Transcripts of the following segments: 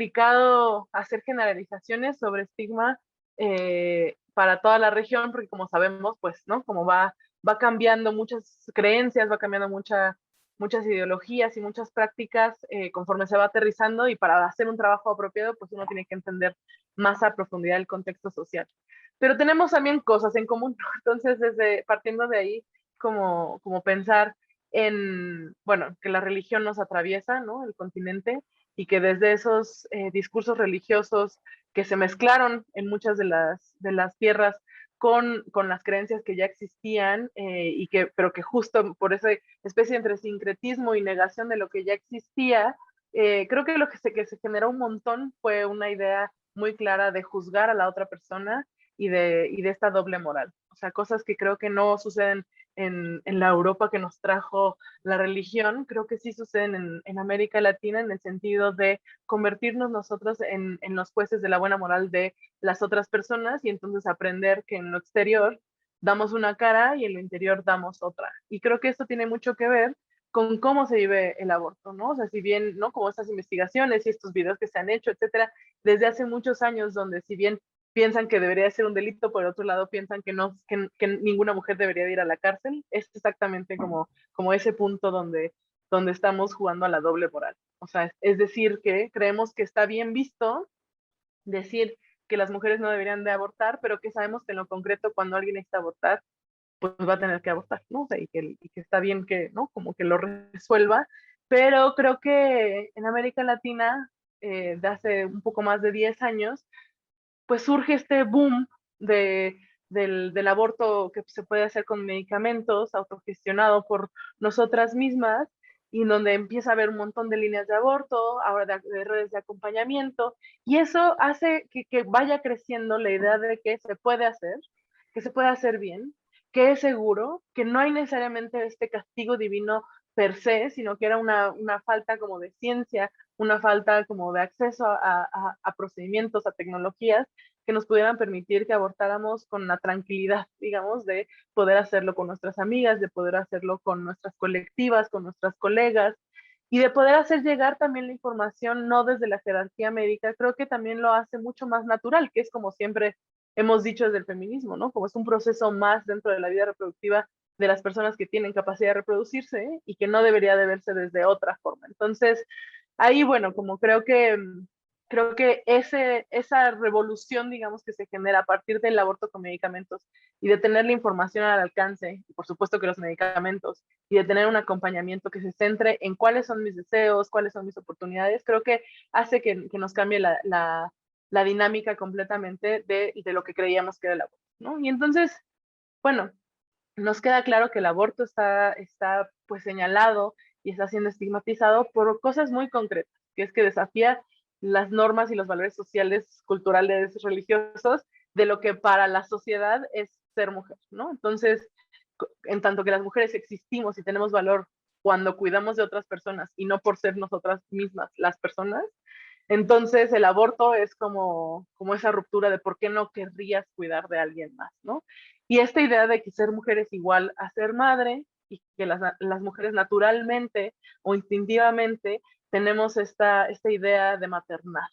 complicado hacer generalizaciones sobre estigma para toda la región, porque como sabemos, pues, ¿no? Como va cambiando muchas creencias, va cambiando muchas ideologías y muchas prácticas conforme se va aterrizando, y para hacer un trabajo apropiado, pues uno tiene que entender más a profundidad el contexto social. Pero tenemos también cosas en común, ¿no? Entonces, partiendo de ahí, como pensar en, bueno, que la religión nos atraviesa, ¿no? El continente, y que desde esos discursos religiosos que se mezclaron en muchas de las tierras con las creencias que ya existían, pero que justo por esa especie entre sincretismo y negación de lo que ya existía, creo que lo que se generó un montón fue una idea muy clara de juzgar a la otra persona y de esta doble moral. O sea, cosas que creo que no suceden en la Europa que nos trajo la religión, creo que sí suceden en América Latina, en el sentido de convertirnos nosotros en los jueces de la buena moral de las otras personas, y entonces aprender que en lo exterior damos una cara y en lo interior damos otra. Y creo que esto tiene mucho que ver con cómo se vive el aborto, ¿no? O sea, si bien, ¿no? Como estas investigaciones y estos videos que se han hecho, etcétera, desde hace muchos años, donde si bien piensan que debería ser un delito, por otro lado piensan que no, que ninguna mujer debería de ir a la cárcel, es exactamente como ese punto donde estamos jugando a la doble moral. O sea, es decir, que creemos que está bien visto decir que las mujeres no deberían de abortar, pero que sabemos que en lo concreto cuando alguien necesita abortar, pues va a tener que abortar, ¿no? O sea, y que está bien que, ¿no? Como que lo resuelva, pero creo que en América Latina, de hace un poco más de 10 años, pues surge este boom del aborto que se puede hacer con medicamentos, autogestionado por nosotras mismas, y donde empieza a haber un montón de líneas de aborto, ahora de redes de acompañamiento, y eso hace que vaya creciendo la idea de que se puede hacer bien, que es seguro, que no hay necesariamente este castigo divino per se, sino que era una falta como de ciencia, una falta como de acceso a procedimientos, a tecnologías que nos pudieran permitir que abortáramos con la tranquilidad, digamos, de poder hacerlo con nuestras amigas, de poder hacerlo con nuestras colectivas, con nuestras colegas, y de poder hacer llegar también la información no desde la jerarquía médica. Creo que también lo hace mucho más natural, que es como siempre hemos dicho desde el feminismo, ¿no? Como es un proceso más dentro de la vida reproductiva de las personas que tienen capacidad de reproducirse, ¿eh? Y que no debería de verse desde otra forma. Entonces, ahí, bueno, como creo que esa revolución, digamos, que se genera a partir del aborto con medicamentos y de tener la información al alcance, y por supuesto que los medicamentos, y de tener un acompañamiento que se centre en cuáles son mis deseos, cuáles son mis oportunidades, creo que hace que nos cambie la dinámica completamente de lo que creíamos que era el aborto, ¿no? Y entonces, bueno, nos queda claro que el aborto está pues señalado y está siendo estigmatizado por cosas muy concretas, que es que desafía las normas y los valores sociales, culturales, religiosos, de lo que para la sociedad es ser mujer, ¿no? Entonces, en tanto que las mujeres existimos y tenemos valor cuando cuidamos de otras personas y no por ser nosotras mismas las personas, entonces el aborto es como esa ruptura de por qué no querrías cuidar de alguien más, ¿no? Y esta idea de que ser mujer es igual a ser madre, y que las mujeres naturalmente o instintivamente tenemos esta idea de maternar.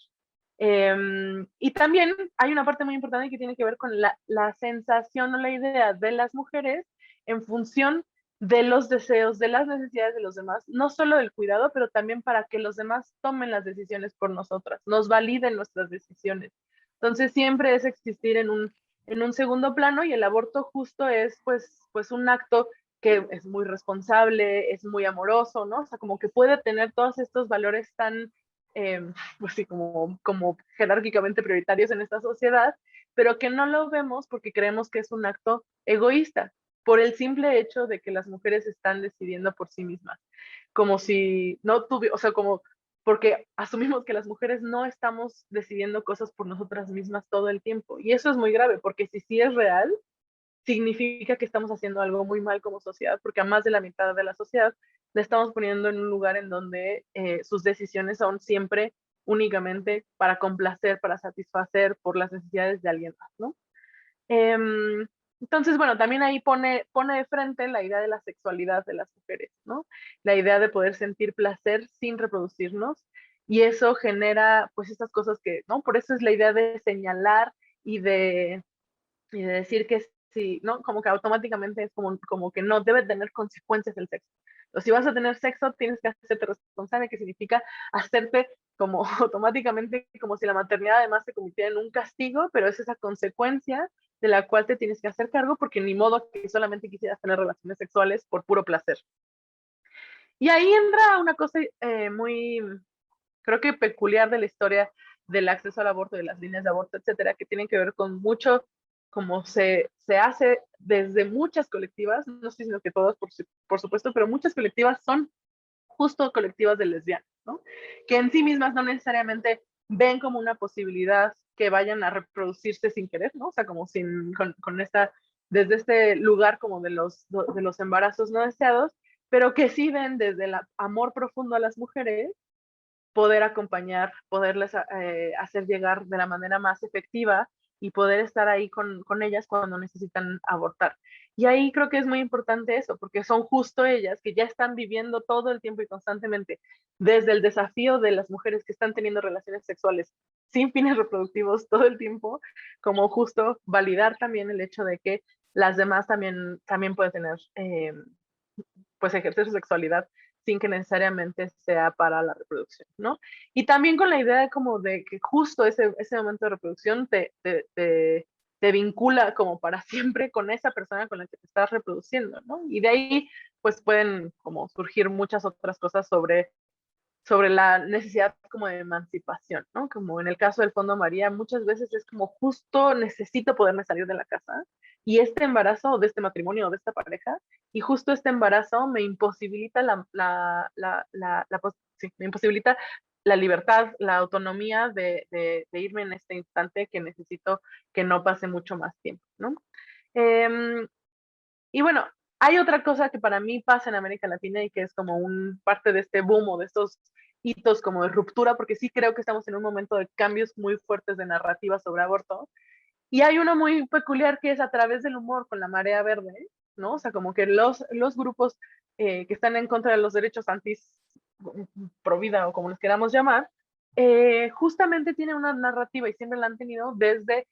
Y también hay una parte muy importante que tiene que ver con la sensación o la idea de las mujeres en función de los deseos, de las necesidades de los demás, no solo del cuidado, pero también para que los demás tomen las decisiones por nosotras, nos validen nuestras decisiones. Entonces siempre es existir en un segundo plano, y el aborto justo es pues un acto que es muy responsable, es muy amoroso, ¿no? O sea, como que puede tener todos estos valores tan, pues sí, como jerárquicamente prioritarios en esta sociedad, pero que no lo vemos porque creemos que es un acto egoísta, por el simple hecho de que las mujeres están decidiendo por sí mismas, como si no tuviera, o sea, como porque asumimos que las mujeres no estamos decidiendo cosas por nosotras mismas todo el tiempo, y eso es muy grave, porque si sí es real, significa que estamos haciendo algo muy mal como sociedad, porque a más de la mitad de la sociedad le estamos poniendo en un lugar en donde sus decisiones son siempre únicamente para complacer, para satisfacer por las necesidades de alguien más, ¿no? Entonces, bueno, también ahí pone de frente la idea de la sexualidad de las mujeres, ¿no? La idea de poder sentir placer sin reproducirnos, y eso genera pues estas cosas que, ¿no? Por eso es la idea de señalar y de decir que sí, ¿no? Como que automáticamente es como que no debe tener consecuencias el sexo. O si vas a tener sexo, tienes que hacerte responsable, que significa hacerte como automáticamente, como si la maternidad además se convirtiera en un castigo, pero es esa consecuencia de la cual te tienes que hacer cargo porque ni modo que solamente quisieras tener relaciones sexuales por puro placer. Y ahí entra una cosa muy, creo que peculiar de la historia del acceso al aborto, de las líneas de aborto, etcétera, que tienen que ver con mucho como se hace desde muchas colectivas, no estoy diciendo que todas, por supuesto, pero muchas colectivas son justo colectivas de lesbianas, ¿no? Que en sí mismas no necesariamente ven como una posibilidad que vayan a reproducirse sin querer, ¿no? O sea, como sin, con esta, desde este lugar como de los embarazos no deseados, pero que sí ven desde el amor profundo a las mujeres poder acompañar, poderles hacer llegar de la manera más efectiva y poder estar ahí con ellas cuando necesitan abortar. Y ahí creo que es muy importante eso, porque son justo ellas que ya están viviendo todo el tiempo y constantemente, desde el desafío de las mujeres que están teniendo relaciones sexuales sin fines reproductivos todo el tiempo, como justo validar también el hecho de que las demás también pueden tener pues ejercer su sexualidad sin que necesariamente sea para la reproducción, ¿no? Y también con la idea de como de que justo ese momento de reproducción te vincula como para siempre con esa persona con la que te estás reproduciendo, ¿no? Y de ahí pues pueden como surgir muchas otras cosas sobre la necesidad como de emancipación, ¿no? Como en el caso del Fondo María, muchas veces es como justo necesito poderme salir de la casa y este embarazo de este matrimonio o de esta pareja, y justo este embarazo me imposibilita sí, me imposibilita la libertad, la autonomía de irme en este instante que necesito que no pase mucho más tiempo, ¿no? Y bueno, hay otra cosa que para mí pasa en América Latina y que es como un parte de este boom o de estos hitos como de ruptura, porque sí creo que estamos en un momento de cambios muy fuertes de narrativa sobre aborto. Y hay uno muy peculiar que es a través del humor con la marea verde, ¿no? O sea, como que los grupos que están en contra de los derechos antis pro vida o como les queramos llamar, justamente tienen una narrativa y siempre la han tenido desde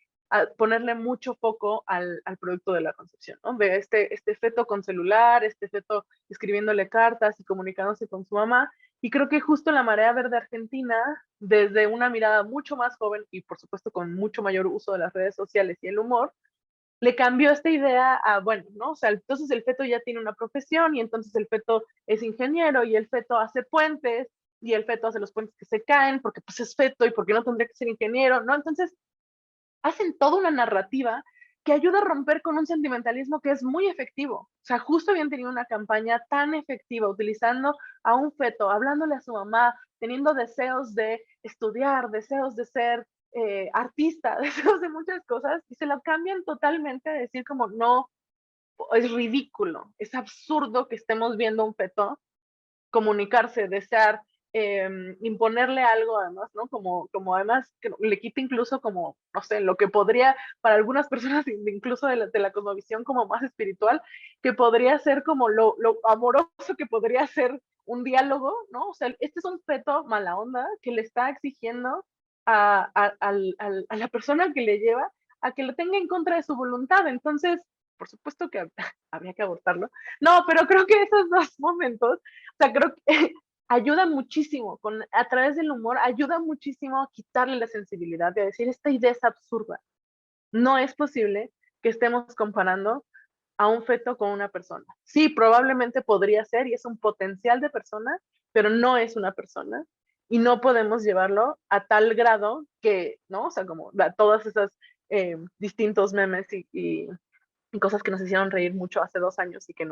ponerle mucho foco al producto de la concepción, ¿no? De este feto con celular, este feto escribiéndole cartas y comunicándose con su mamá. Y creo que justo la Marea Verde Argentina, desde una mirada mucho más joven y por supuesto con mucho mayor uso de las redes sociales y el humor, le cambió esta idea a, bueno, ¿no? O sea, entonces el feto ya tiene una profesión y entonces el feto es ingeniero y el feto hace puentes y el feto hace los puentes que se caen porque pues es feto y porque no tendría que ser ingeniero, ¿no? Entonces hacen toda una narrativa que ayuda a romper con un sentimentalismo que es muy efectivo. O sea, justo habían tenido una campaña tan efectiva utilizando a un feto, hablándole a su mamá, teniendo deseos de estudiar, deseos de ser artista, deseos de muchas cosas, y se lo cambian totalmente a decir como no, es ridículo, es absurdo que estemos viendo un feto comunicarse, desear, imponerle algo además, ¿no? Como además que le quita incluso como, no sé, lo que podría, para algunas personas incluso de la cosmovisión como más espiritual, que podría ser como lo amoroso que podría ser un diálogo, ¿no? O sea, este es un feto mala onda que le está exigiendo a la persona que le lleva a que lo tenga en contra de su voluntad. Entonces, por supuesto que habría que abortarlo. No, pero creo que esos dos momentos, o sea, creo que ayuda muchísimo, a través del humor, ayuda muchísimo a quitarle la sensibilidad de decir, esta idea es absurda. No es posible que estemos comparando a un feto con una persona. Sí, probablemente podría ser y es un potencial de persona, pero no es una persona y no podemos llevarlo a tal grado que, ¿no? O sea, como todas esas distintos memes y cosas que nos hicieron reír mucho hace 2 años y que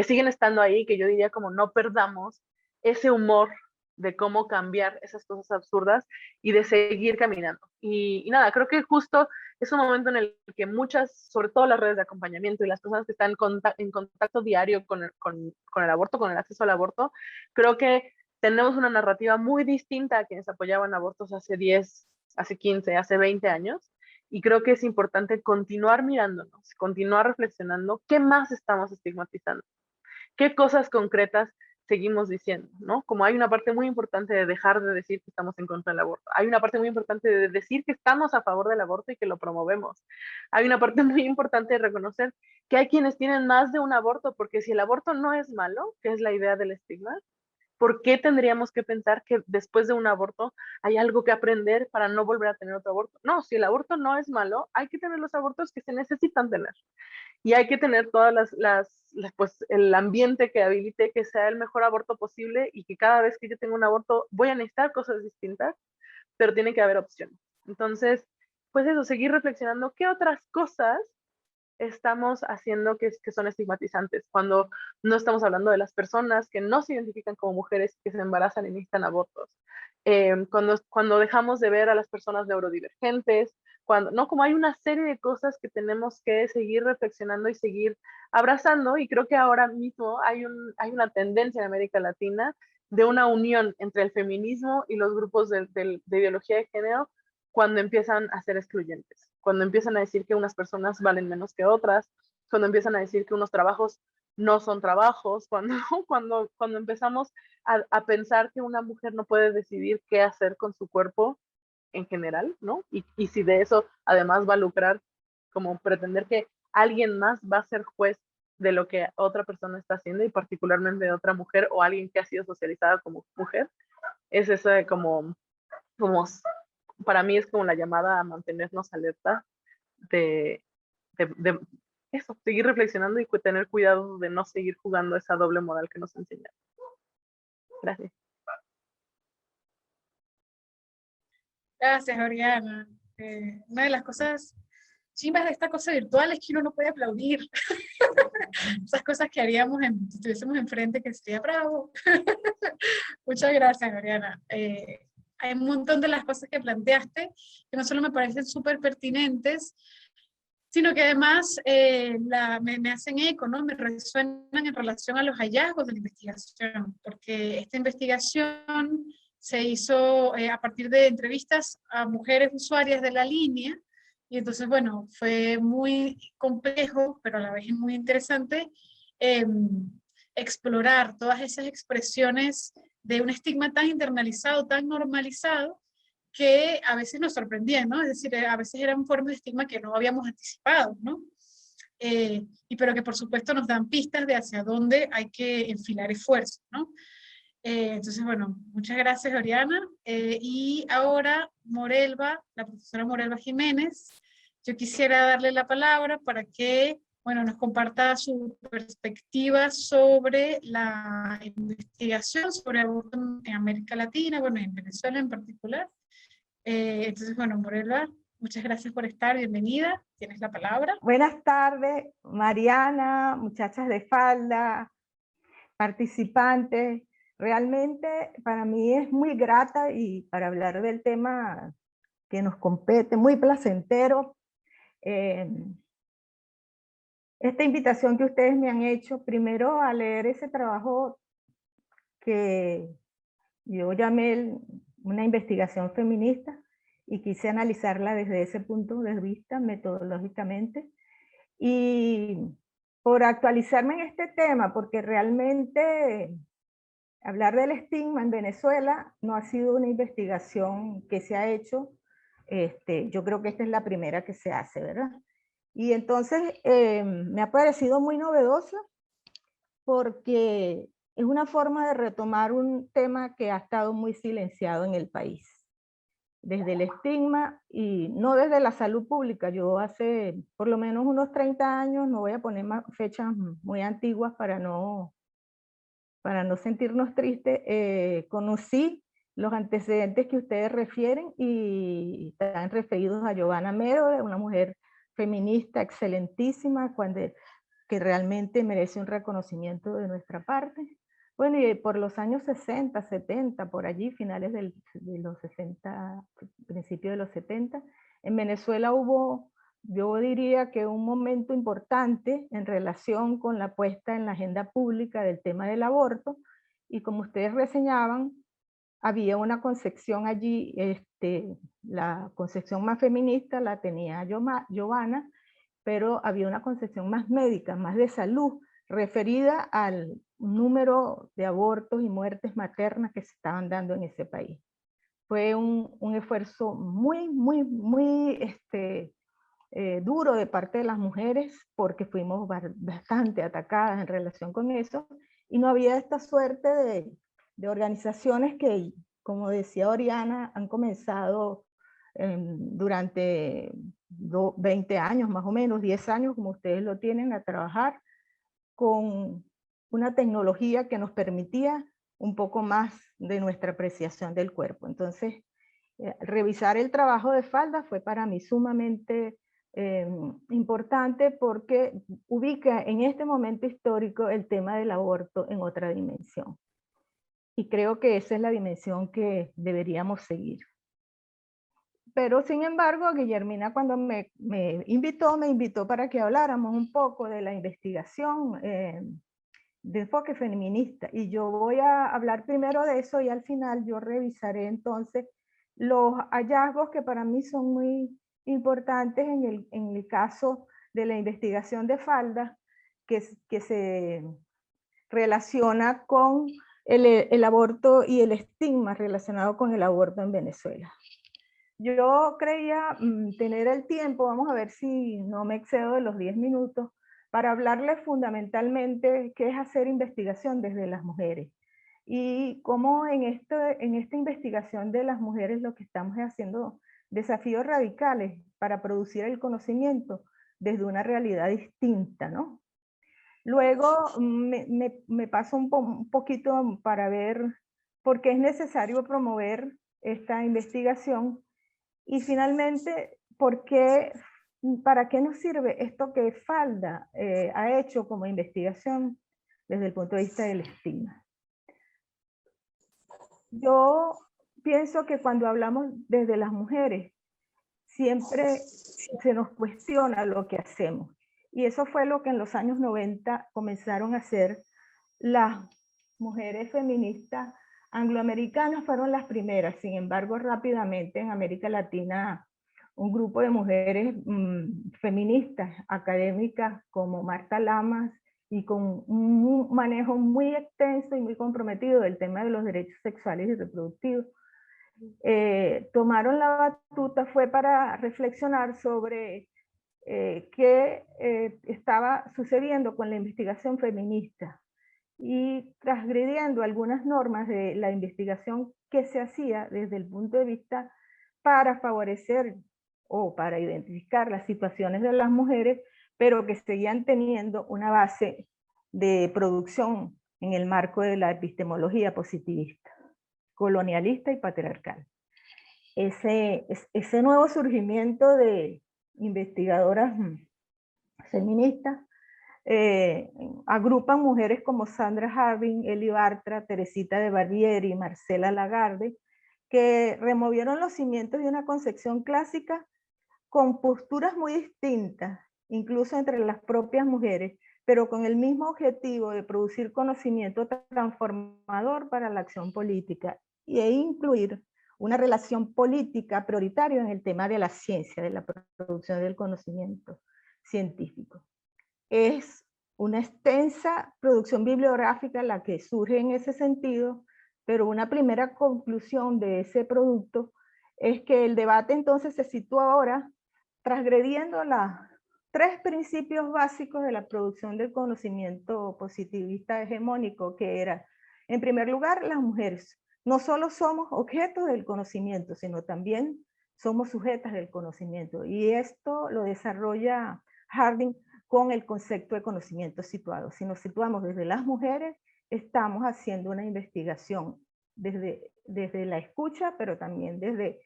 siguen estando ahí, que yo diría como no perdamos ese humor de cómo cambiar esas cosas absurdas y de seguir caminando. Y nada, creo que justo es un momento en el que muchas, sobre todo las redes de acompañamiento y las personas que están en contacto diario con el aborto, con el acceso al aborto, creo que tenemos una narrativa muy distinta a quienes apoyaban abortos hace 10, hace 15, hace 20 años, y creo que es importante continuar mirándonos, continuar reflexionando qué más estamos estigmatizando, qué cosas concretas seguimos diciendo, ¿no? Como hay una parte muy importante de dejar de decir que estamos en contra del aborto, hay una parte muy importante de decir que estamos a favor del aborto y que lo promovemos, hay una parte muy importante de reconocer que hay quienes tienen más de un aborto, porque si el aborto no es malo, que es la idea del estigma, ¿por qué tendríamos que pensar que después de un aborto hay algo que aprender para no volver a tener otro aborto? No, si el aborto no es malo, hay que tener los abortos que se necesitan tener y hay que tener todas pues el ambiente que habilite que sea el mejor aborto posible y que cada vez que yo tenga un aborto voy a necesitar cosas distintas, pero tiene que haber opciones. Entonces, pues eso, seguir reflexionando qué otras cosas estamos haciendo que son estigmatizantes, cuando no estamos hablando de las personas que no se identifican como mujeres que se embarazan y necesitan abortos, cuando dejamos de ver a las personas neurodivergentes, cuando, ¿no? Como hay una serie de cosas que tenemos que seguir reflexionando y seguir abrazando, y creo que ahora mismo hay una tendencia en América Latina de una unión entre el feminismo y los grupos de ideología de género cuando empiezan a ser excluyentes, cuando empiezan a decir que unas personas valen menos que otras, cuando empiezan a decir que unos trabajos no son trabajos, cuando empezamos a pensar que una mujer no puede decidir qué hacer con su cuerpo en general, ¿no? Y si de eso además va a lucrar, como pretender que alguien más va a ser juez de lo que otra persona está haciendo y particularmente de otra mujer o alguien que ha sido socializada como mujer, es eso de como para mí es como la llamada a mantenernos alerta de, de eso, seguir reflexionando y tener cuidado de no seguir jugando esa doble moral que nos enseñan. Gracias. Gracias, Oriana. Una de las cosas chimbas de esta cosa virtual es que uno no puede aplaudir. Esas cosas que haríamos si estuviésemos enfrente, que sería bravo. Muchas gracias, Oriana. Hay un montón de las cosas que planteaste que no solo me parecen súper pertinentes, sino que además me hacen eco, ¿no? Me resuenan en relación a los hallazgos de la investigación, porque esta investigación se hizo a partir de entrevistas a mujeres usuarias de la línea, y entonces, bueno, fue muy complejo, pero a la vez muy interesante, explorar todas esas expresiones de un estigma tan internalizado, tan normalizado, que a veces nos sorprendían, ¿no? Es decir, a veces eran formas de estigma que no habíamos anticipado, ¿no? Pero que por supuesto nos dan pistas de hacia dónde hay que enfilar esfuerzos, ¿no? Entonces, bueno, muchas gracias, Oriana. Y ahora, Morelva, la profesora Morelva Jiménez, yo quisiera darle la palabra para que, bueno, nos comparta su perspectiva sobre la investigación sobre aborto en América Latina, bueno, en Venezuela en particular. Entonces, bueno, Morelva, muchas gracias por estar, bienvenida, tienes la palabra. Buenas tardes, Mariana, muchachas de falda, participantes. Realmente para mí es muy grata y para hablar del tema que nos compete, muy placentero. Esta invitación que ustedes me han hecho, primero a leer ese trabajo que yo llamé una investigación feminista y quise analizarla desde ese punto de vista, metodológicamente, y por actualizarme en este tema, porque realmente hablar del estigma en Venezuela no ha sido una investigación que se ha hecho, yo creo que esta es la primera que se hace, ¿verdad? Y entonces me ha parecido muy novedosa porque es una forma de retomar un tema que ha estado muy silenciado en el país. Desde el estigma y no desde la salud pública. Yo hace por lo menos unos 30 años, no voy a poner fechas muy antiguas para no sentirnos tristes, conocí los antecedentes que ustedes refieren y están referidos a Giovanna Mero, una mujer feminista excelentísima, que realmente merece un reconocimiento de nuestra parte. Bueno, y por los años 60, 70, por allí, finales de los 60, principios de los 70, en Venezuela hubo, yo diría que un momento importante en relación con la puesta en la agenda pública del tema del aborto, y como ustedes reseñaban, había una concepción allí, la concepción más feminista la tenía Giovanna, pero había una concepción más médica, más de salud, referida al número de abortos y muertes maternas que se estaban dando en ese país. Fue un esfuerzo muy duro de parte de las mujeres, porque fuimos bastante atacadas en relación con eso, y no había esta suerte de organizaciones que, como decía Oriana, han comenzado durante 20 años, más o menos, 10 años, como ustedes lo tienen, a trabajar con una tecnología que nos permitía un poco más de nuestra apreciación del cuerpo. Entonces, revisar el trabajo de Falda fue para mí sumamente importante, porque ubica en este momento histórico el tema del aborto en otra dimensión. Y creo que esa es la dimensión que deberíamos seguir. Pero sin embargo, Guillermina, cuando me invitó para que habláramos un poco de la investigación de enfoque feminista. Y yo voy a hablar primero de eso, y al final yo revisaré entonces los hallazgos que para mí son muy importantes en el caso de la investigación de Falda, que se relaciona con el aborto y el estigma relacionado con el aborto en Venezuela. Yo creía tener el tiempo, vamos a ver si no me excedo de los 10 minutos, para hablarles fundamentalmente qué es hacer investigación desde las mujeres. Y cómo en esta investigación de las mujeres lo que estamos haciendo desafíos radicales para producir el conocimiento desde una realidad distinta, ¿no? Luego me paso un poquito para ver por qué es necesario promover esta investigación. Y finalmente, ¿para qué nos sirve esto que Falda ha hecho como investigación desde el punto de vista del estigma? Yo pienso que cuando hablamos desde las mujeres, siempre se nos cuestiona lo que hacemos. Y eso fue lo que en los años 90 comenzaron a hacer las mujeres feministas angloamericanas. Fueron las primeras. Sin embargo, rápidamente en América Latina, un grupo de mujeres feministas académicas como Marta Lamas, y con un manejo muy extenso y muy comprometido del tema de los derechos sexuales y reproductivos, tomaron la batuta, fue para reflexionar sobre qué estaba sucediendo con la investigación feminista, y transgrediendo algunas normas de la investigación que se hacía desde el punto de vista para favorecer o para identificar las situaciones de las mujeres, pero que seguían teniendo una base de producción en el marco de la epistemología positivista, colonialista y patriarcal. Ese nuevo surgimiento de investigadoras feministas agrupan mujeres como Sandra Harding, Eli Bartra, Teresita de Barbieri y Marcela Lagarde, que removieron los cimientos de una concepción clásica con posturas muy distintas, incluso entre las propias mujeres, pero con el mismo objetivo de producir conocimiento transformador para la acción política e incluir una relación política prioritaria en el tema de la ciencia, de la producción del conocimiento científico. Es una extensa producción bibliográfica la que surge en ese sentido, pero una primera conclusión de ese producto es que el debate entonces se sitúa ahora transgrediendo los 3 principios básicos de la producción del conocimiento positivista hegemónico, que era, en primer lugar, las mujeres no solo somos objetos del conocimiento, sino también somos sujetas del conocimiento. Y esto lo desarrolla Harding con el concepto de conocimiento situado. Si nos situamos desde las mujeres, estamos haciendo una investigación desde la escucha, pero también desde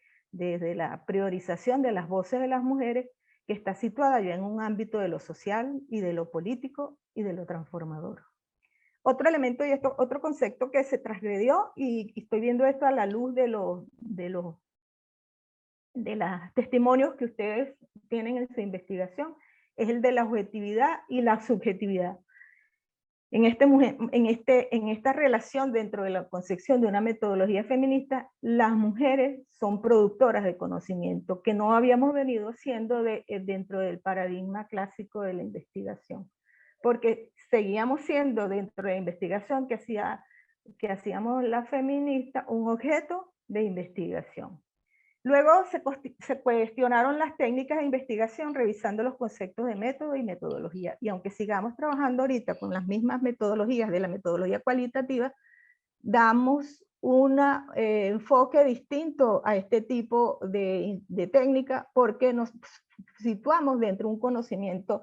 la priorización de las voces de las mujeres, que está situada ya en un ámbito de lo social y de lo político y de lo transformador. Otro elemento y otro concepto que se transgredió, y estoy viendo esto a la luz de los testimonios que ustedes tienen en su investigación, es el de la objetividad y la subjetividad. En esta relación dentro de la concepción de una metodología feminista, las mujeres son productoras de conocimiento, que no habíamos venido haciendo dentro del paradigma clásico de la investigación. porque seguíamos siendo dentro de la investigación que hacíamos las feministas un objeto de investigación. Luego se cuestionaron las técnicas de investigación revisando los conceptos de método y metodología. Y aunque sigamos trabajando ahorita con las mismas metodologías de la metodología cualitativa, damos un enfoque distinto a este tipo de técnica porque nos situamos dentro de un conocimiento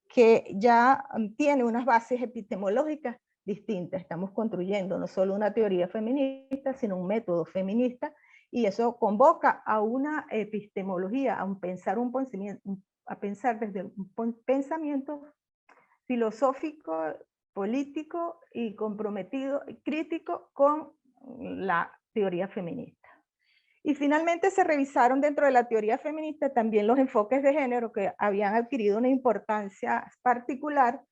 que ya tiene unas bases epistemológicas distintas. Estamos construyendo no solo una teoría feminista, sino un método feminista, y eso convoca a una epistemología, a pensar desde un pensamiento filosófico, político y comprometido, crítico con la teoría feminista. Y finalmente se revisaron dentro de la teoría feminista también los enfoques de género que habían adquirido una importancia particular,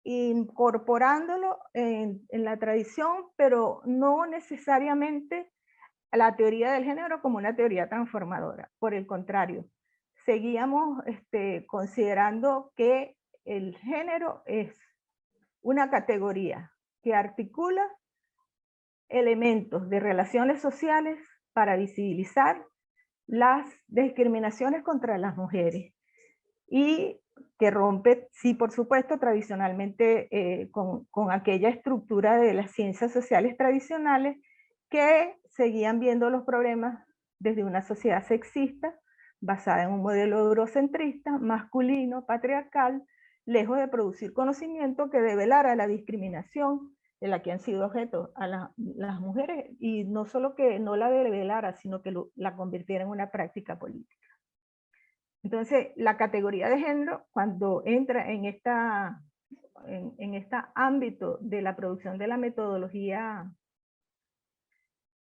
incorporándolo en la tradición, pero no necesariamente a la teoría del género como una teoría transformadora. Por el contrario, seguíamos considerando que el género es una categoría que articula elementos de relaciones sociales para visibilizar las discriminaciones contra las mujeres y que rompe, sí, por supuesto, tradicionalmente con aquella estructura de las ciencias sociales tradicionales que seguían viendo los problemas desde una sociedad sexista, basada en un modelo eurocentrista, masculino, patriarcal, lejos de producir conocimiento que develara la discriminación de la que han sido objeto a las mujeres, y no solo que no la develara, sino que la convirtiera en una práctica política. Entonces, la categoría de género, cuando entra en este ámbito de la producción de la metodología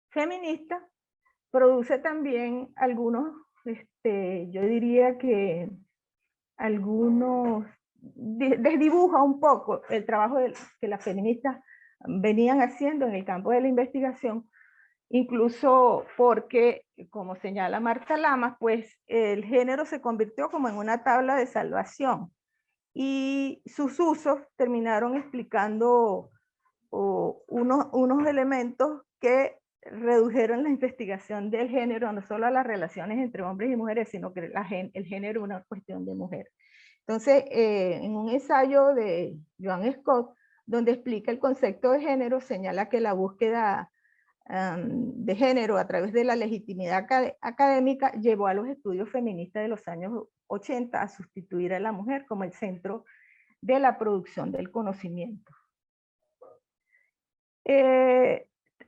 feminista, produce también algunos, yo diría que algunos, desdibuja un poco el trabajo que las feministas venían haciendo en el campo de la investigación, incluso porque, como señala Marta Lamas, pues el género se convirtió como en una tabla de salvación y sus usos terminaron explicando unos elementos que redujeron la investigación del género no solo a las relaciones entre hombres y mujeres, sino que el género es una cuestión de mujer. Entonces, en un ensayo de Joan Scott, donde explica el concepto de género, señala que la búsqueda de género a través de la legitimidad académica llevó a los estudios feministas de los años 80 a sustituir a la mujer como el centro de la producción del conocimiento.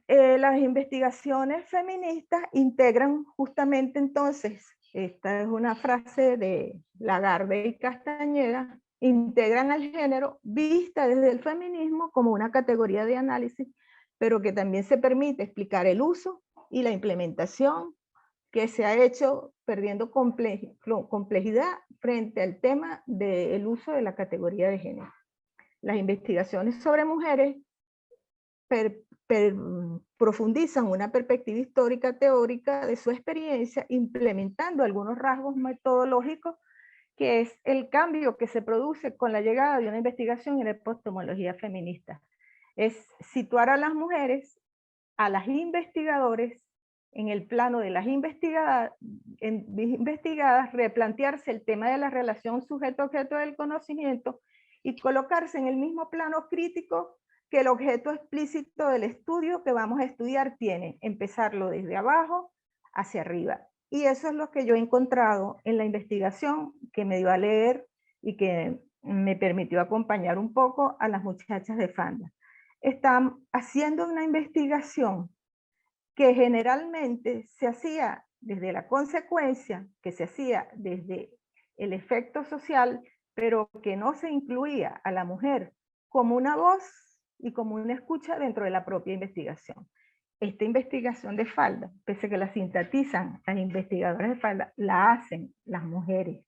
Las investigaciones feministas integran justamente entonces, esta es una frase de Lagarde y Castañeda, integran al género vista desde el feminismo como una categoría de análisis, pero que también se permite explicar el uso y la implementación que se ha hecho perdiendo complejidad frente al tema del uso de la categoría de género. Las investigaciones sobre mujeres profundizan una perspectiva histórica teórica de su experiencia, implementando algunos rasgos metodológicos, que es el cambio que se produce con la llegada de una investigación en la epistemología feminista. Es situar a las mujeres, a las investigadores, en el plano de las investigadas, replantearse el tema de la relación sujeto-objeto del conocimiento y colocarse en el mismo plano crítico que el objeto explícito del estudio que vamos a estudiar tiene, empezarlo desde abajo hacia arriba. Y eso es lo que yo he encontrado en la investigación que me dio a leer y que me permitió acompañar un poco a las muchachas de Fanda. Están haciendo una investigación que generalmente se hacía desde la consecuencia, que se hacía desde el efecto social, pero que no se incluía a la mujer como una voz y como una escucha dentro de la propia investigación. Esta investigación de Falda, pese a que la sintetizan las investigadoras de Falda, la hacen las mujeres.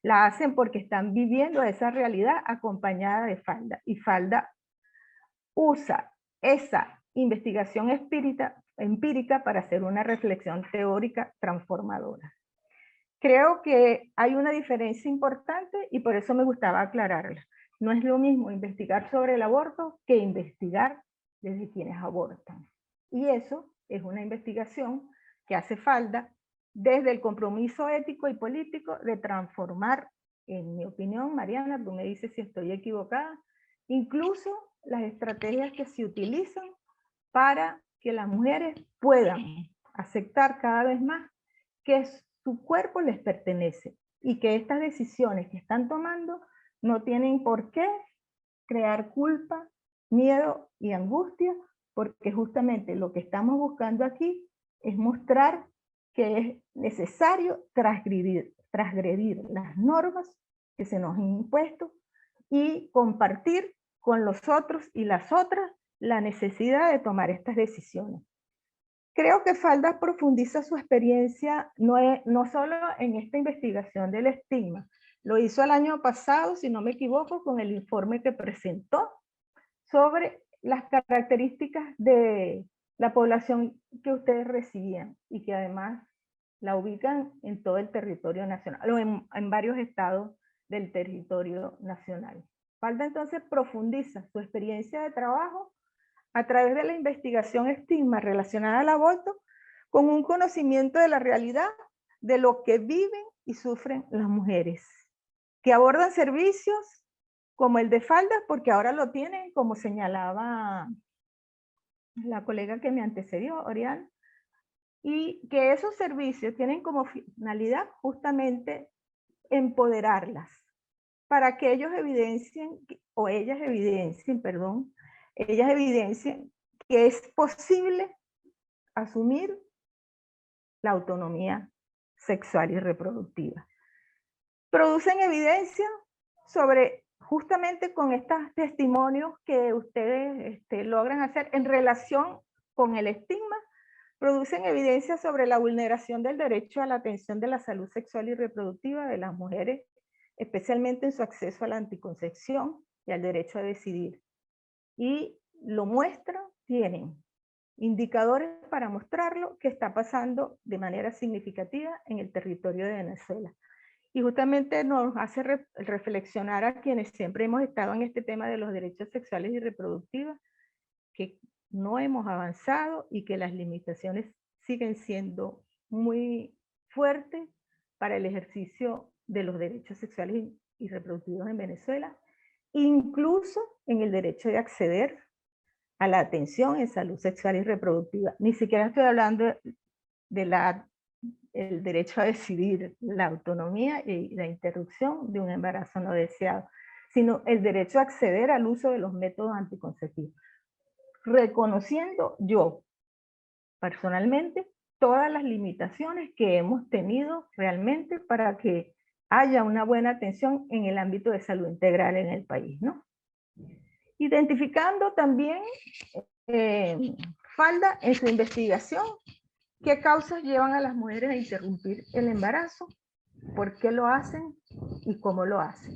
La hacen porque están viviendo esa realidad acompañada de Falda. Y Falda usa esa investigación empírica para hacer una reflexión teórica transformadora. Creo que hay una diferencia importante y por eso me gustaba aclararla. No es lo mismo investigar sobre el aborto que investigar desde quienes abortan. Y eso es una investigación que hace falta desde el compromiso ético y político de transformar, en mi opinión, Mariana, tú me dices si estoy equivocada, incluso las estrategias que se utilizan para que las mujeres puedan aceptar cada vez más que su cuerpo les pertenece y que estas decisiones que están tomando no tienen por qué crear culpa, miedo y angustia, porque justamente lo que estamos buscando aquí es mostrar que es necesario transgredir las normas que se nos han impuesto y compartir con los otros y las otras la necesidad de tomar estas decisiones. Creo que Faldas profundiza su experiencia no solo en esta investigación del estigma, lo hizo el año pasado, si no me equivoco, con el informe que presentó sobre las características de la población que ustedes recibían y que además la ubican en todo el territorio nacional, o en varios estados del territorio nacional. Falda entonces profundiza su experiencia de trabajo a través de la investigación estigma relacionada al aborto con un conocimiento de la realidad de lo que viven y sufren las mujeres, que abordan servicios como el de Faldas, porque ahora lo tienen, como señalaba la colega que me antecedió, Orián, y que esos servicios tienen como finalidad justamente empoderarlas, para que ellos evidencien, o ellas evidencien, perdón, ellas evidencien que es posible asumir la autonomía sexual y reproductiva. Producen evidencia sobre, justamente con estos testimonios que ustedes logran hacer en relación con el estigma, producen evidencia sobre la vulneración del derecho a la atención de la salud sexual y reproductiva de las mujeres, especialmente en su acceso a la anticoncepción y al derecho a decidir. Y lo muestran, tienen indicadores para mostrarlo que está pasando de manera significativa en el territorio de Venezuela. Y justamente nos hace reflexionar a quienes siempre hemos estado en este tema de los derechos sexuales y reproductivos, que no hemos avanzado y que las limitaciones siguen siendo muy fuertes para el ejercicio de los derechos sexuales y reproductivos en Venezuela, incluso en el derecho de acceder a la atención en salud sexual y reproductiva. Ni siquiera estoy hablando de el derecho a decidir, la autonomía y la interrupción de un embarazo no deseado, sino el derecho a acceder al uso de los métodos anticonceptivos. Reconociendo yo, personalmente, todas las limitaciones que hemos tenido realmente para que haya una buena atención en el ámbito de salud integral en el país, ¿no? Identificando también Falda en su investigación qué causas llevan a las mujeres a interrumpir el embarazo, por qué lo hacen y cómo lo hacen.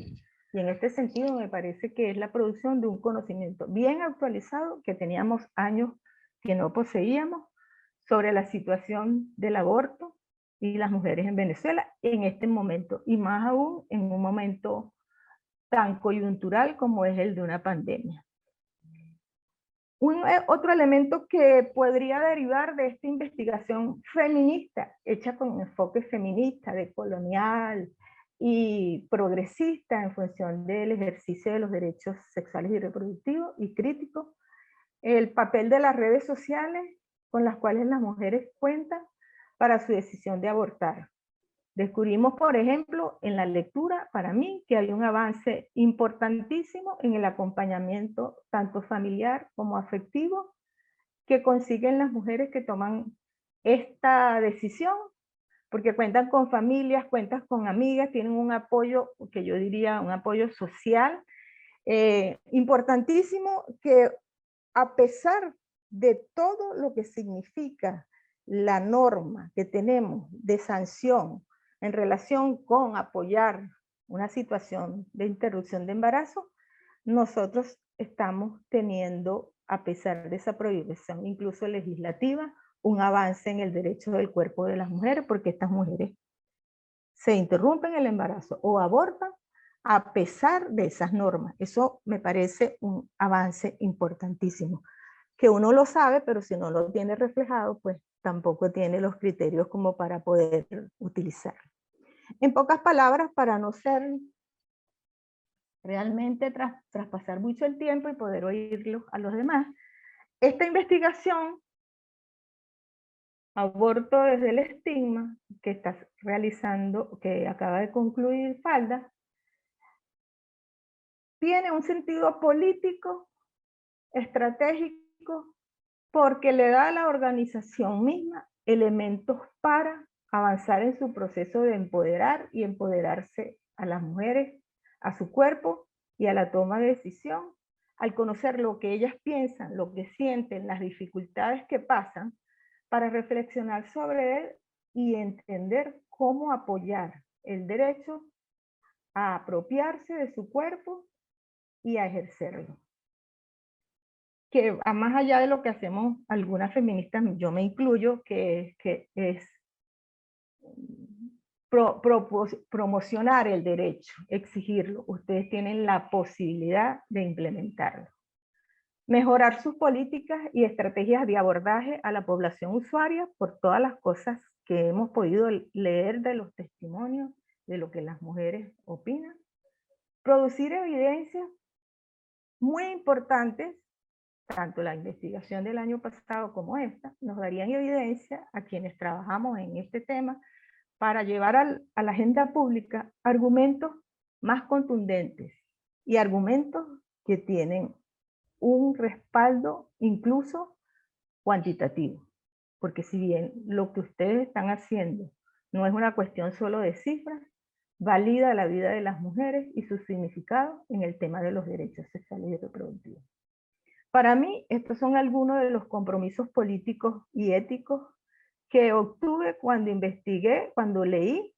Y en este sentido me parece que es la producción de un conocimiento bien actualizado que teníamos años que no poseíamos sobre la situación del aborto y las mujeres en Venezuela en este momento, y más aún en un momento tan coyuntural como es el de una pandemia. Otro elemento que podría derivar de esta investigación feminista, hecha con enfoque feminista, decolonial y progresista en función del ejercicio de los derechos sexuales y reproductivos y críticos, el papel de las redes sociales con las cuales las mujeres cuentan para su decisión de abortar. Descubrimos, por ejemplo, en la lectura, para mí, que hay un avance importantísimo en el acompañamiento tanto familiar como afectivo que consiguen las mujeres que toman esta decisión, porque cuentan con familias, cuentan con amigas, tienen un apoyo, que yo diría un apoyo social importantísimo, que a pesar de todo lo que significa la norma que tenemos de sanción en relación con apoyar una situación de interrupción de embarazo, nosotros estamos teniendo, a pesar de esa prohibición incluso legislativa, un avance en el derecho del cuerpo de las mujeres, porque estas mujeres se interrumpen el embarazo o abortan a pesar de esas normas. Eso me parece un avance importantísimo, que uno lo sabe, pero si no lo tiene reflejado, pues tampoco tiene los criterios como para poder utilizarlo. En pocas palabras, para no ser realmente traspasar mucho el tiempo y poder oírlo a los demás, esta investigación, Aborto desde el estigma, que estás realizando, que acaba de concluir Falda, tiene un sentido político, estratégico, porque le da a la organización misma elementos para avanzar en su proceso de empoderar y empoderarse a las mujeres, a su cuerpo y a la toma de decisión. Al conocer lo que ellas piensan, lo que sienten, las dificultades que pasan, para reflexionar sobre él y entender cómo apoyar el derecho a apropiarse de su cuerpo y a ejercerlo. Que va más allá de lo que hacemos algunas feministas, yo me incluyo, que es promocionar el derecho, exigirlo. Ustedes tienen la posibilidad de implementarlo. Mejorar sus políticas y estrategias de abordaje a la población usuaria por todas las cosas que hemos podido leer de los testimonios, de lo que las mujeres opinan. Producir evidencias muy importantes, tanto la investigación del año pasado como esta, nos darían evidencia a quienes trabajamos en este tema para llevar a la agenda pública argumentos más contundentes y argumentos que tienen un respaldo incluso cuantitativo. Porque si bien lo que ustedes están haciendo no es una cuestión solo de cifras, valida la vida de las mujeres y su significado en el tema de los derechos sexuales y reproductivos. Para mí, estos son algunos de los compromisos políticos y éticos que obtuve cuando investigué, cuando leí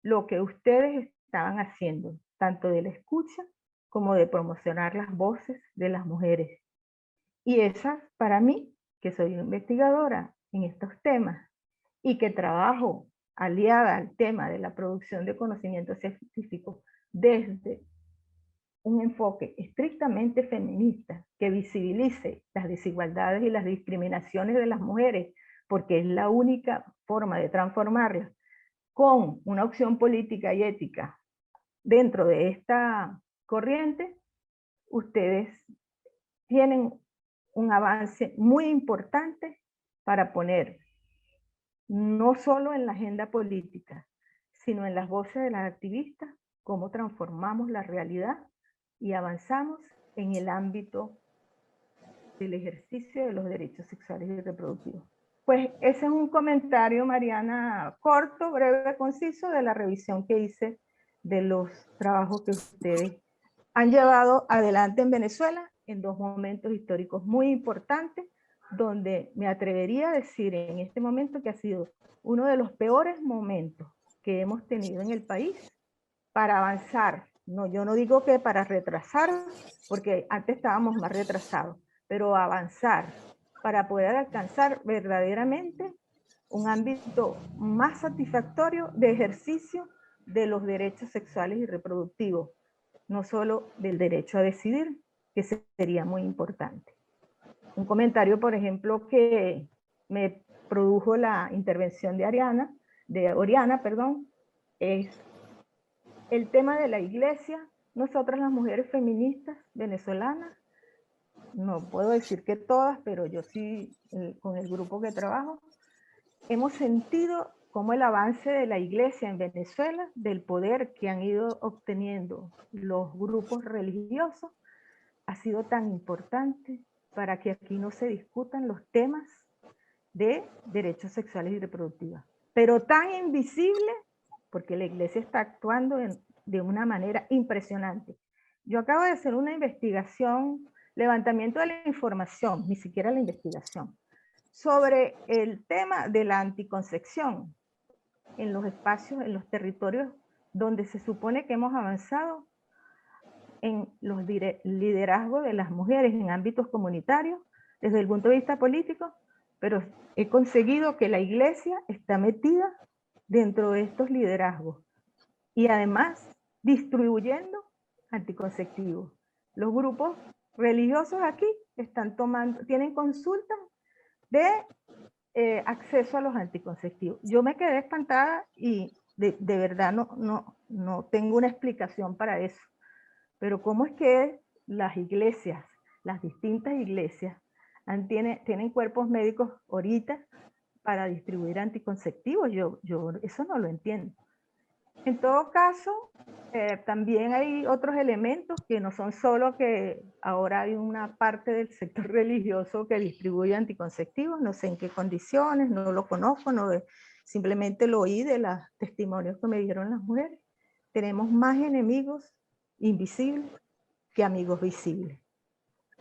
lo que ustedes estaban haciendo, tanto de la escucha como de promocionar las voces de las mujeres. Y esas, para mí, que soy investigadora en estos temas y que trabajo aliada al tema de la producción de conocimiento científico desde un enfoque estrictamente feminista que visibilice las desigualdades y las discriminaciones de las mujeres, porque es la única forma de transformarlas con una opción política y ética dentro de esta corriente, ustedes tienen un avance muy importante para poner no solo en la agenda política, sino en las voces de las activistas, cómo transformamos la realidad y avanzamos en el ámbito del ejercicio de los derechos sexuales y reproductivos. Pues ese es un comentario, Mariana, corto, breve, conciso, de la revisión que hice de los trabajos que ustedes han llevado adelante en Venezuela en dos momentos históricos muy importantes, donde me atrevería a decir en este momento que ha sido uno de los peores momentos que hemos tenido en el país para avanzar. No, yo no digo que para retrasar, porque antes estábamos más retrasados, pero avanzar para poder alcanzar verdaderamente un ámbito más satisfactorio de ejercicio de los derechos sexuales y reproductivos, no solo del derecho a decidir, que sería muy importante. Un comentario, por ejemplo, que me produjo la intervención de Oriana, es el tema de la iglesia. Nosotras las mujeres feministas venezolanas, no puedo decir que todas, pero yo sí, con el grupo que trabajo, hemos sentido cómo el avance de la iglesia en Venezuela, del poder que han ido obteniendo los grupos religiosos, ha sido tan importante para que aquí no se discutan los temas de derechos sexuales y reproductivos. Pero tan invisible, porque la iglesia está actuando de una manera impresionante. Yo acabo de hacer una investigación, levantamiento de la información, ni siquiera la investigación, sobre el tema de la anticoncepción en los espacios, en los territorios donde se supone que hemos avanzado en los liderazgos de las mujeres en ámbitos comunitarios, desde el punto de vista político, pero he conseguido que la iglesia está metida dentro de estos liderazgos. Y además distribuyendo anticonceptivos. Los grupos religiosos aquí tienen consultas de acceso a los anticonceptivos. Yo me quedé espantada y de verdad no tengo una explicación para eso. Pero ¿cómo es que las iglesias, las distintas iglesias, tienen cuerpos médicos ahorita para distribuir anticonceptivos? Yo eso no lo entiendo. En todo caso, también hay otros elementos que no son solo que ahora hay una parte del sector religioso que distribuye anticonceptivos, no sé en qué condiciones, no lo conozco, simplemente lo oí de los testimonios que me dieron las mujeres. Tenemos más enemigos invisibles que amigos visibles.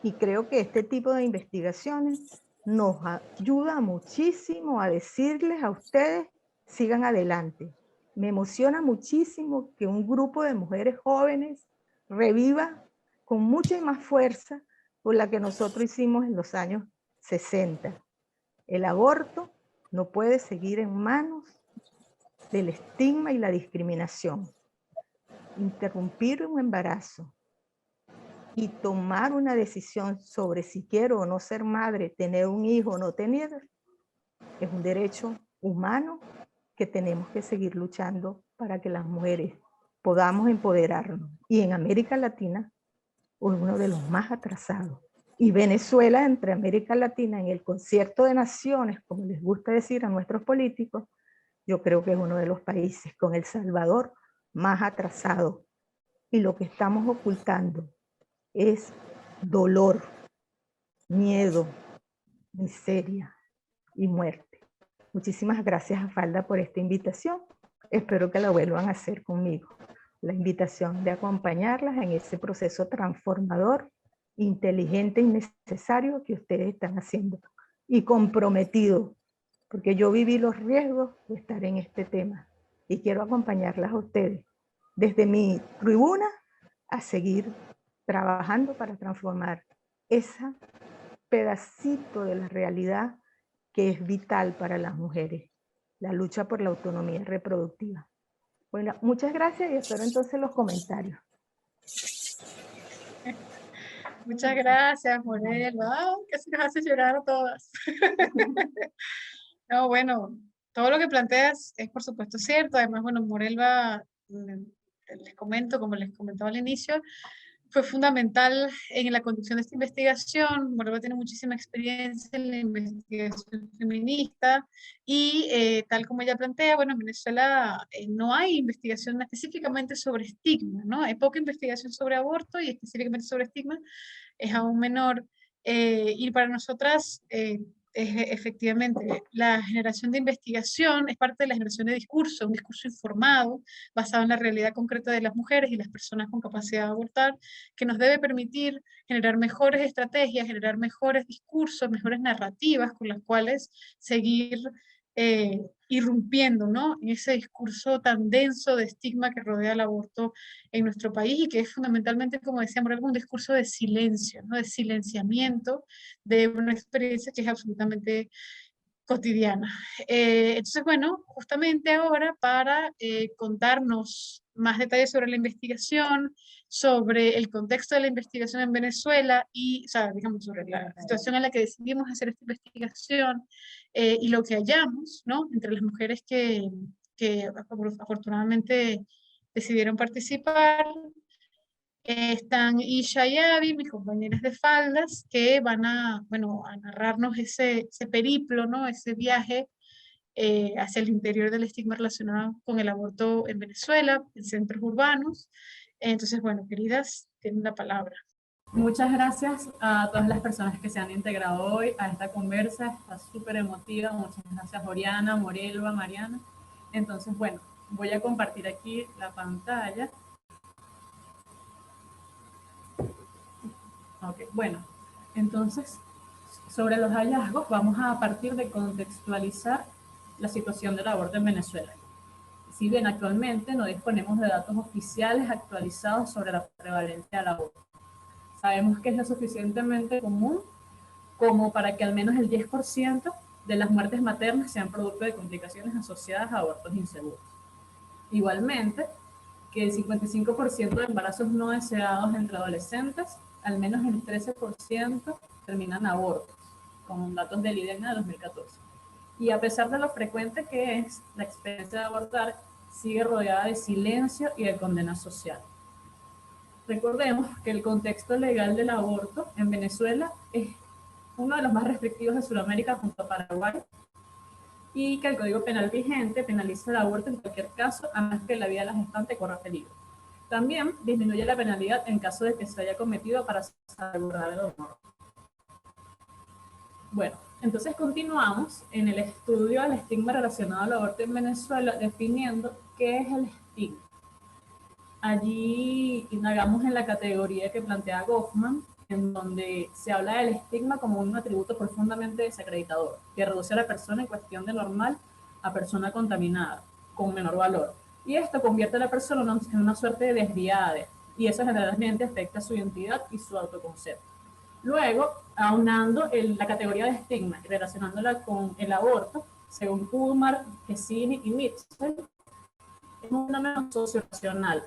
Y creo que este tipo de investigaciones nos ayuda muchísimo a decirles a ustedes, sigan adelante. Me emociona muchísimo que un grupo de mujeres jóvenes reviva con mucha y más fuerza por la que nosotros hicimos en los años 60. El aborto no puede seguir en manos del estigma y la discriminación. Interrumpir un embarazo y tomar una decisión sobre si quiero o no ser madre, tener un hijo o no tener, es un derecho humano que tenemos que seguir luchando para que las mujeres podamos empoderarnos. Y en América Latina, uno de los más atrasados. Y Venezuela, entre América Latina, en el concierto de naciones, como les gusta decir a nuestros políticos, yo creo que es uno de los países con El Salvador más atrasado. Y lo que estamos ocultando es dolor, miedo, miseria y muerte. Muchísimas gracias a Falda por esta invitación. Espero que la vuelvan a hacer conmigo. La invitación de acompañarlas en ese proceso transformador, inteligente y necesario que ustedes están haciendo. Y comprometido, porque yo viví los riesgos de estar en este tema. Y quiero acompañarlas a ustedes desde mi tribuna a seguir trabajando para transformar ese pedacito de la realidad que es vital para las mujeres, la lucha por la autonomía reproductiva. Bueno, muchas gracias y espero entonces los comentarios. Muchas gracias, Morel. Wow, casi nos hace llorar a todas. No, bueno, todo lo que planteas es por supuesto cierto. Además, bueno, Morelva, les comento, como les comentaba al inicio, fue fundamental en la conducción de esta investigación. Morelva tiene muchísima experiencia en la investigación feminista y tal como ella plantea, bueno, en Venezuela no hay investigación específicamente sobre estigma, ¿no? Hay poca investigación sobre aborto y específicamente sobre estigma es aún menor. Y para nosotras, efectivamente, la generación de investigación es parte de la generación de discurso, un discurso informado, basado en la realidad concreta de las mujeres y las personas con capacidad de abortar, que nos debe permitir generar mejores estrategias, generar mejores discursos, mejores narrativas con las cuales seguir irrumpiendo, ¿no?, en ese discurso tan denso de estigma que rodea el aborto en nuestro país y que es fundamentalmente, como decíamos, un discurso de silencio, ¿no?, de silenciamiento de una experiencia que es absolutamente cotidiana. Entonces, bueno, justamente ahora para contarnos más detalles sobre la investigación, sobre el contexto de la investigación en Venezuela y, o sea, digamos, sobre la situación en la que decidimos hacer esta investigación y lo que hallamos, ¿no?, entre las mujeres que afortunadamente decidieron participar. Están Isha y Abby, mis compañeras de faldas, que van a, bueno, a narrarnos ese periplo, ¿no?, ese viaje hacia el interior del estigma relacionado con el aborto en Venezuela, en centros urbanos. Entonces, bueno, queridas, tienen la palabra. Muchas gracias a todas las personas que se han integrado hoy a esta conversa. Está súper emotiva. Muchas gracias, Oriana, Morelva, Mariana. Entonces, bueno, voy a compartir aquí la pantalla. Ok, bueno, entonces, sobre los hallazgos, vamos a partir de contextualizar la situación del aborto en Venezuela. Si bien actualmente no disponemos de datos oficiales actualizados sobre la prevalencia del aborto, sabemos que es lo suficientemente común como para que al menos el 10% de las muertes maternas sean producto de complicaciones asociadas a abortos inseguros. Igualmente, que el 55% de embarazos no deseados entre adolescentes, al menos el 13% terminan abortos, con datos del IDENA de 2014. Y a pesar de lo frecuente que es, la experiencia de abortar sigue rodeada de silencio y de condena social. Recordemos que el contexto legal del aborto en Venezuela es uno de los más restrictivos de Sudamérica junto a Paraguay, y que el Código Penal vigente penaliza el aborto en cualquier caso, a menos que la vida de la gestante corra peligro. También disminuye la penalidad en caso de que se haya cometido para salvaguardar el honor. Bueno, entonces continuamos en el estudio del estigma relacionado al aborto en Venezuela, definiendo qué es el estigma. Allí indagamos en la categoría que plantea Goffman, en donde se habla del estigma como un atributo profundamente desacreditador, que reduce a la persona en cuestión de normal a persona contaminada, con menor valor. Y esto convierte a la persona en una suerte de desviada, y eso generalmente afecta su identidad y su autoconcepto. Luego, aunando la categoría de estigma y relacionándola con el aborto, según Kumar, Kessini y Mitchell, es un fenómeno socioracional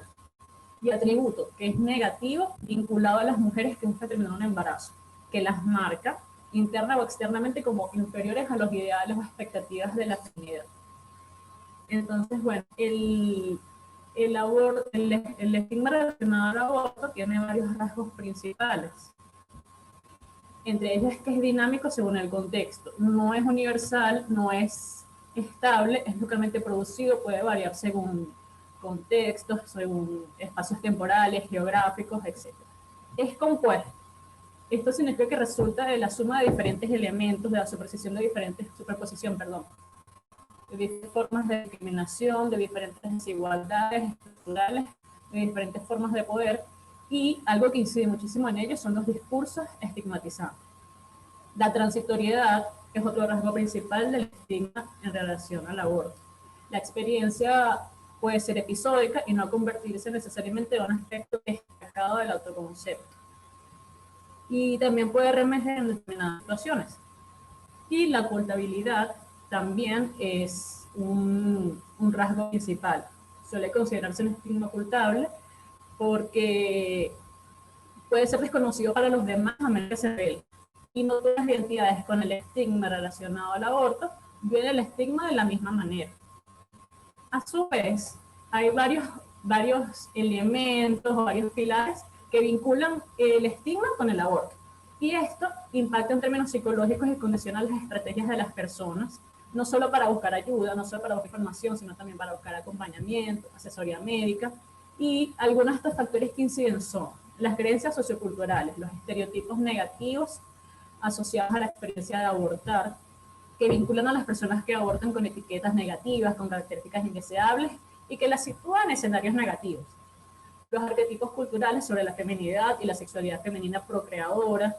y atributo que es negativo vinculado a las mujeres que buscan terminar un embarazo, que las marca interna o externamente como inferiores a los ideales o expectativas de la feminidad. Entonces, bueno, el estigma relacionado al aborto tiene varios rasgos principales. Entre ellos es que es dinámico según el contexto. No es universal, no es estable, es localmente producido, puede variar según contextos, según espacios temporales, geográficos, etc. Es compuesto. Esto significa que resulta de la suma de diferentes elementos, de la superposición de diferentes formas de discriminación, de diferentes desigualdades estructurales, de diferentes formas de poder, y algo que incide muchísimo en ello son los discursos estigmatizantes. La transitoriedad es otro rasgo principal del estigma en relación al aborto. La experiencia puede ser episódica y no convertirse necesariamente en un aspecto destacado del autoconcepto. Y también puede reemerger en determinadas situaciones. Y la ocultabilidad también es un rasgo principal. Suele considerarse un estigma ocultable porque puede ser desconocido para los demás a menos que se revele. Y no todas las identidades con el estigma relacionado al aborto viven el estigma de la misma manera. A su vez, hay varios elementos o varios pilares que vinculan el estigma con el aborto. Y esto impacta en términos psicológicos y condiciona las estrategias de las personas, no solo para buscar ayuda, no solo para buscar información, sino también para buscar acompañamiento, asesoría médica. Y algunos de estos factores que inciden son las creencias socioculturales, los estereotipos negativos asociados a la experiencia de abortar, que vinculan a las personas que abortan con etiquetas negativas, con características indeseables y que las sitúan en escenarios negativos. Los arquetipos culturales sobre la feminidad y la sexualidad femenina procreadora,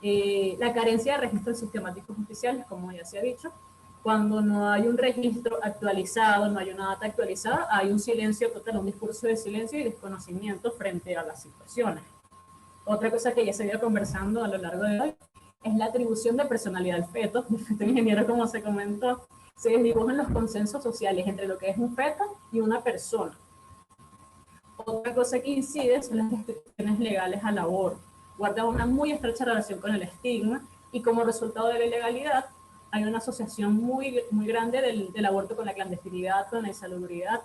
la carencia de registros sistemáticos oficiales, como ya se ha dicho. Cuando no hay un registro actualizado, no hay una data actualizada, hay un silencio total, un discurso de silencio y desconocimiento frente a las situaciones. Otra cosa que ya se ha ido conversando a lo largo de hoy es la atribución de personalidad al feto. El feto ingeniero, como se comentó, se desdibujan los consensos sociales entre lo que es un feto y una persona. Otra cosa que incide son las restricciones legales al aborto. Guarda una muy estrecha relación con el estigma y como resultado de la ilegalidad hay una asociación muy grande del aborto con la clandestinidad, con la insalubridad.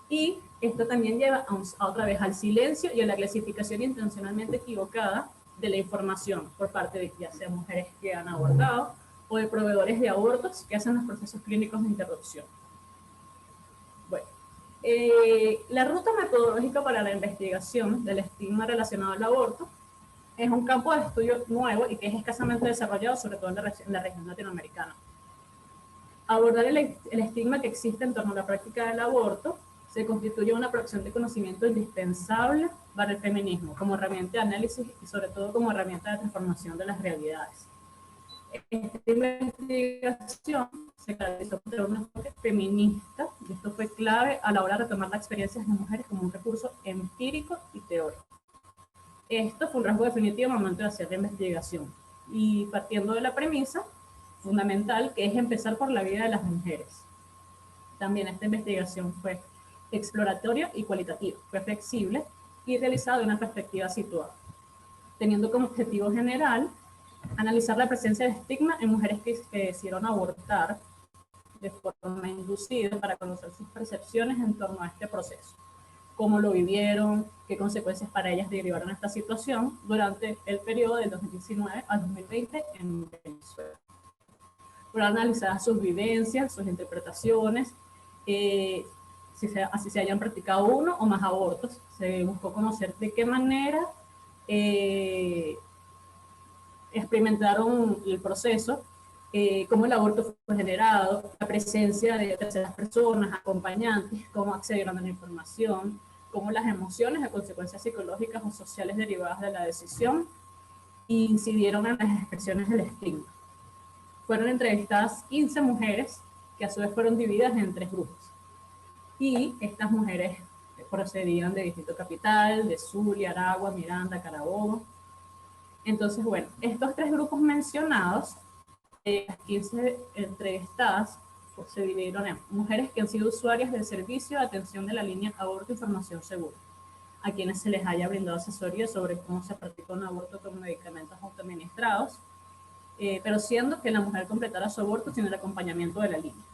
Y esto también lleva otra vez al silencio y a la clasificación intencionalmente equivocada de la información por parte de ya sea mujeres que han abortado o de proveedores de abortos que hacen los procesos clínicos de interrupción. Bueno, la ruta metodológica para la investigación del estigma relacionado al aborto es un campo de estudio nuevo y que es escasamente desarrollado, sobre todo en la región latinoamericana. Abordar el estigma que existe en torno a la práctica del aborto se constituye una producción de conocimiento indispensable para el feminismo, como herramienta de análisis y sobre todo como herramienta de transformación de las realidades. Esta investigación se caracterizó por un enfoque feminista, y esto fue clave a la hora de tomar las experiencias de mujeres como un recurso empírico y teórico. Esto fue un rasgo definitivo al momento de hacer la investigación, y partiendo de la premisa fundamental que es empezar por la vida de las mujeres. También esta investigación fue exploratorio y cualitativo. Fue flexible y realizado de una perspectiva situada, teniendo como objetivo general analizar la presencia de estigma en mujeres que decidieron abortar de forma inducida para conocer sus percepciones en torno a este proceso, cómo lo vivieron, qué consecuencias para ellas derivaron esta situación durante el periodo del 2019 al 2020 en Venezuela. Fueron analizadas sus vivencias, sus interpretaciones, así se hayan practicado uno o más abortos. Se buscó conocer de qué manera experimentaron el proceso, cómo el aborto fue generado, la presencia de terceras personas, acompañantes, cómo accedieron a la información, cómo las emociones y consecuencias psicológicas o sociales derivadas de la decisión incidieron en las expresiones del estigma. Fueron entrevistadas 15 mujeres que a su vez fueron divididas en 3 grupos. Y estas mujeres procedían de Distrito Capital, de Zulia, Aragua, Miranda, Carabobo. Entonces, bueno, estos 3 grupos mencionados, las 15 entrevistadas, pues, se dividieron en mujeres que han sido usuarias del servicio de atención de la línea Aborto Información Segura, a quienes se les haya brindado asesoría sobre cómo se practica un aborto con medicamentos autoadministrados, pero siendo que la mujer completara su aborto sin el acompañamiento de la línea.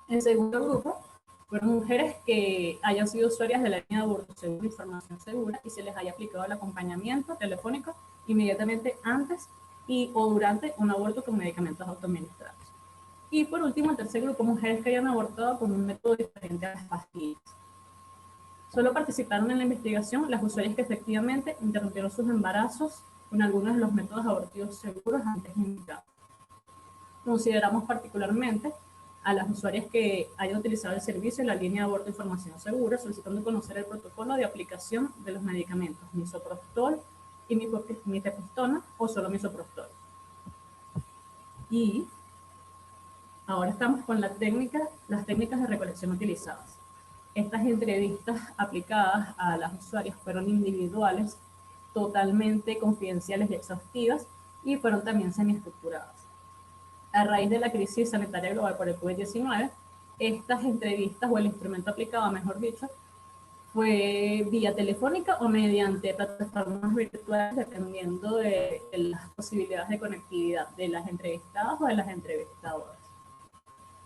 El segundo grupo fueron mujeres que hayan sido usuarias de la línea de aborto seguro, información segura, y se les haya aplicado el acompañamiento telefónico inmediatamente antes y o durante un aborto con medicamentos autoadministrados. Y por último, el tercer grupo, mujeres que hayan abortado con un método diferente a las pastillas. Solo participaron en la investigación las usuarias que efectivamente interrumpieron sus embarazos con algunos de los métodos abortivos seguros antes indicados. Consideramos particularmente a las usuarias que hayan utilizado el servicio de la línea de aborto información segura, solicitando conocer el protocolo de aplicación de los medicamentos misoprostol y mifepristona o solo misoprostol. Y ahora estamos con las técnicas de recolección utilizadas. Estas entrevistas aplicadas a las usuarias fueron individuales, totalmente confidenciales y exhaustivas, y fueron también semiestructuradas. A raíz de la crisis sanitaria global por el COVID-19, estas entrevistas, o el instrumento aplicado, mejor dicho, fue vía telefónica o mediante plataformas virtuales, dependiendo de las posibilidades de conectividad de las entrevistadas o de las entrevistadoras.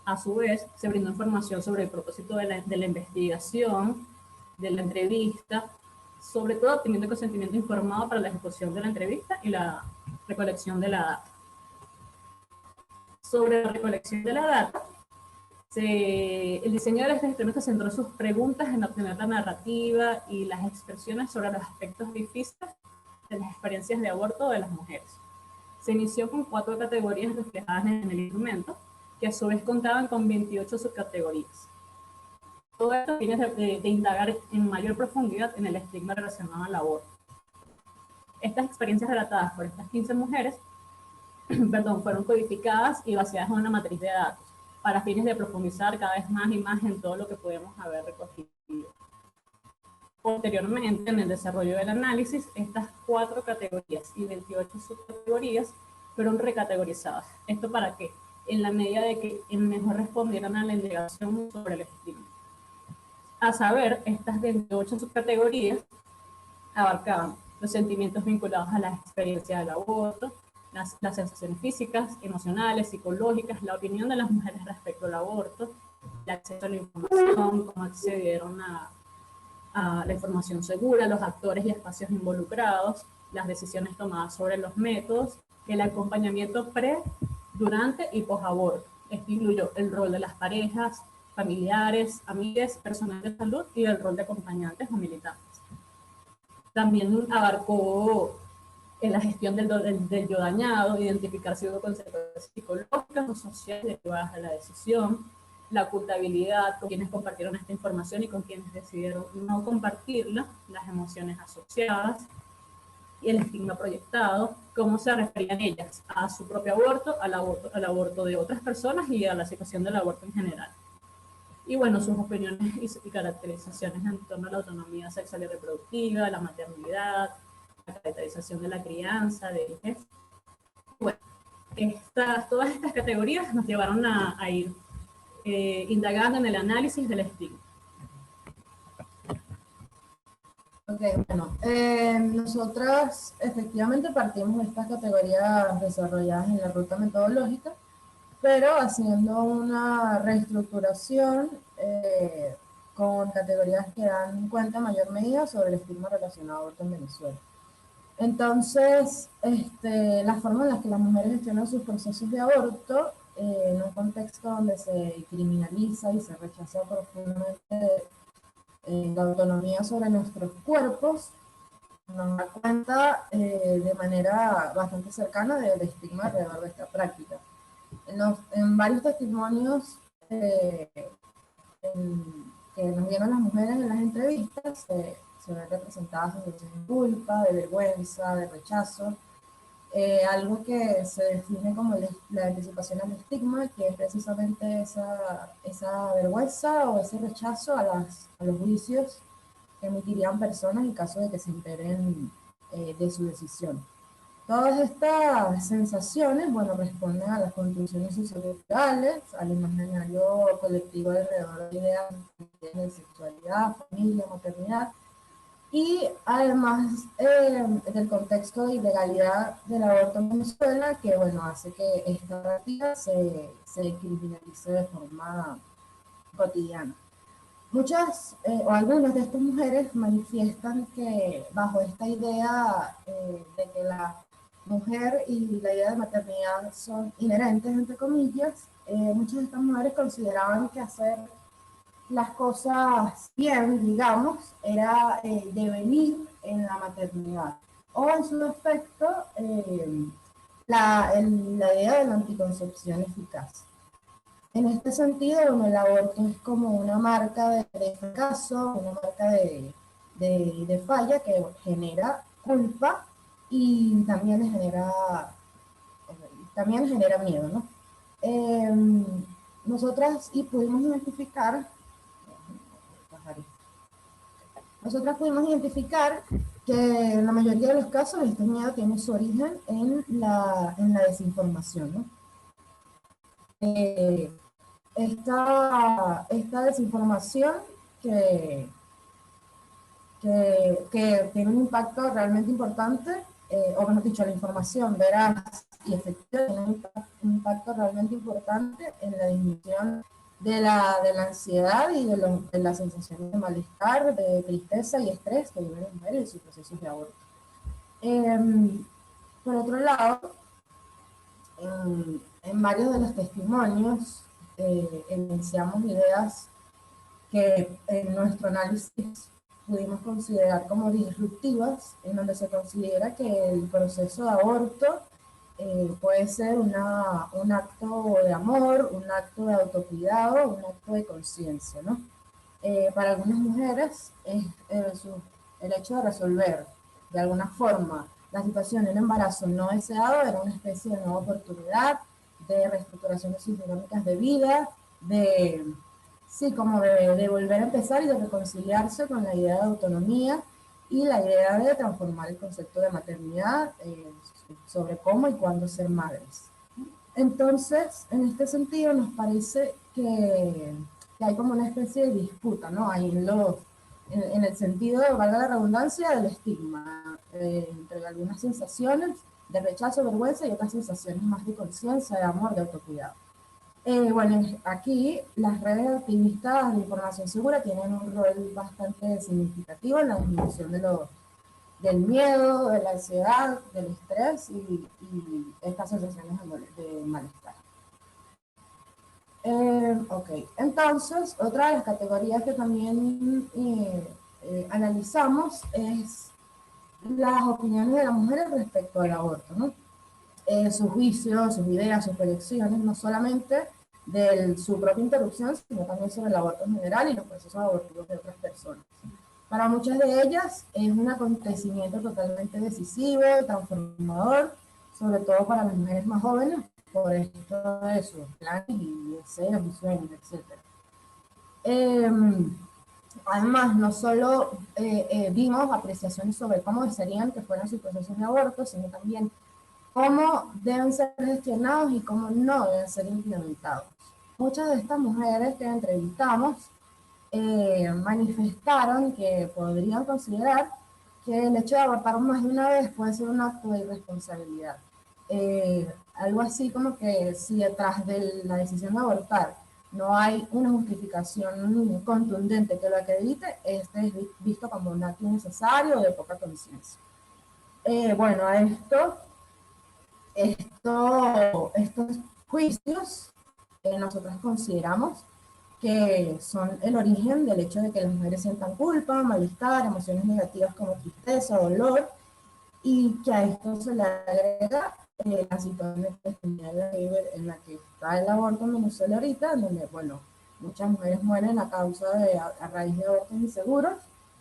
A su vez, se brindó información sobre el propósito de la investigación, de la entrevista, sobre todo obteniendo consentimiento informado para la ejecución de la entrevista y la recolección de la data. Sobre la recolección de la data, el diseño de este instrumento centró sus preguntas en obtener la narrativa y las expresiones sobre los aspectos difíciles de las experiencias de aborto de las mujeres. Se inició con 4 categorías reflejadas en el instrumento, que a su vez contaban con 28 subcategorías. Todo esto tiene de indagar en mayor profundidad en el estigma relacionado al aborto. Estas experiencias relatadas por estas 15 mujeres fueron codificadas y vaciadas en una matriz de datos, para fines de profundizar cada vez más y más en todo lo que podemos haber recogido. Posteriormente, en el desarrollo del análisis, estas 4 categorías y 28 subcategorías fueron recategorizadas. ¿Esto para qué? En la medida de que mejor respondieran a la indagación sobre el estigma. A saber, estas 28 subcategorías abarcaban los sentimientos vinculados a la experiencia del aborto, las sensaciones físicas, emocionales, psicológicas, la opinión de las mujeres respecto al aborto, el acceso a la información, cómo accedieron a la información segura, los actores y espacios involucrados, las decisiones tomadas sobre los métodos, el acompañamiento pre, durante y posaborto. Esto incluyó el rol de las parejas, familiares, amigas, personal de salud y el rol de acompañantes o militantes. También abarcó en la gestión del yo dañado, identificar si hubo consecuencias psicológicas o sociales derivadas de la decisión, la ocultabilidad, con quienes compartieron esta información y con quienes decidieron no compartirla, las emociones asociadas y el estigma proyectado, cómo se referían ellas a su propio aborto, al aborto de otras personas y a la situación del aborto en general. Y bueno, sus opiniones y caracterizaciones en torno a la autonomía sexual y reproductiva, la maternidad, la caracterización de la crianza, de vejez. Bueno, todas estas categorías nos llevaron a ir indagando en el análisis del estigma. Ok, bueno, nosotras efectivamente partimos de estas categorías desarrolladas en la ruta metodológica, pero haciendo una reestructuración con categorías que dan en cuenta en mayor medida sobre el estigma relacionado a aborto en Venezuela. Entonces, la forma en la que las mujeres gestionan sus procesos de aborto, en un contexto donde se criminaliza y se rechaza profundamente la autonomía sobre nuestros cuerpos, nos da cuenta de manera bastante cercana del estigma alrededor de esta práctica. En varios testimonios que nos dieron las mujeres en las entrevistas, se ven representadas sensaciones de culpa, de vergüenza, de rechazo, algo que se define como la anticipación al estigma, que es precisamente esa vergüenza o ese rechazo a los juicios que emitirían personas en caso de que se enteren de su decisión. Todas estas sensaciones, bueno, responden a las construcciones socioculturales, al imaginario colectivo alrededor de ideas de sexualidad, familia, maternidad, y además del contexto de ilegalidad del aborto en Venezuela, que bueno, hace que esta práctica se criminalice de forma cotidiana. Muchas o algunas de estas mujeres manifiestan que bajo esta idea de que la mujer y la idea de maternidad son inherentes, entre comillas, muchas de estas mujeres consideraban que hacer las cosas bien, digamos, era devenir en la maternidad. O en su defecto, la idea de la anticoncepción eficaz. En este sentido, bueno, el aborto es como una marca de fracaso, una marca de falla que genera culpa y también genera miedo, ¿no? Nosotras pudimos identificar que en la mayoría de los casos este miedo tiene su origen en la desinformación, ¿no? Esta desinformación que tiene un impacto realmente importante, o mejor dicho, la información veraz y efectiva tiene un impacto realmente importante en la disminución de la ansiedad y de las sensaciones de malestar, de tristeza y estrés que viven las mujeres en sus procesos de aborto. Por otro lado, en varios de los testimonios evidenciamos ideas que en nuestro análisis pudimos considerar como disruptivas, en donde se considera que el proceso de aborto puede ser un acto de amor, un acto de autocuidado, un acto de conciencia, ¿no? Para algunas mujeres, el hecho de resolver de alguna forma la situación de un embarazo no deseado era una especie de nueva oportunidad de reestructuración de sus dinámicas de vida, como de volver a empezar y de reconciliarse con la idea de autonomía y la idea de transformar el concepto de maternidad sobre cómo y cuándo ser madres. Entonces, en este sentido, nos parece que hay como una especie de disputa, ¿no? Hay en el sentido, valga la redundancia, del estigma, entre algunas sensaciones de rechazo, vergüenza y otras sensaciones más de conciencia, de amor, de autocuidado. Bueno, aquí las redes activistas de información segura tienen un rol bastante significativo en la disminución del miedo, de la ansiedad, del estrés y estas sensaciones de malestar. Ok, entonces, otra de las categorías que también analizamos es las opiniones de las mujeres respecto al aborto, ¿no? Sus juicios, sus ideas, sus proyecciones, no solamente de su propia interrupción, sino también sobre el aborto en general y los procesos abortivos de otras personas. Para muchas de ellas es un acontecimiento totalmente decisivo, transformador, sobre todo para las mujeres más jóvenes, por esto de sus planes y deseos y sueños, etc. Además, no solo vimos apreciaciones sobre cómo desearían que fueran sus procesos de aborto, sino también cómo deben ser gestionados y cómo no deben ser implementados. Muchas de estas mujeres que entrevistamos manifestaron que podrían considerar que el hecho de abortar más de una vez puede ser un acto de irresponsabilidad. Algo así como que si detrás de la decisión de abortar no hay una justificación contundente que lo acredite, este es visto como un acto innecesario o de poca conciencia. Bueno, a estos juicios nosotros consideramos que son el origen del hecho de que las mujeres sientan culpa, malestar, emociones negativas como tristeza, dolor, y que a esto se le agrega la situación en la que está el aborto en Venezuela ahorita, donde, bueno, muchas mujeres mueren a raíz de abortos inseguros,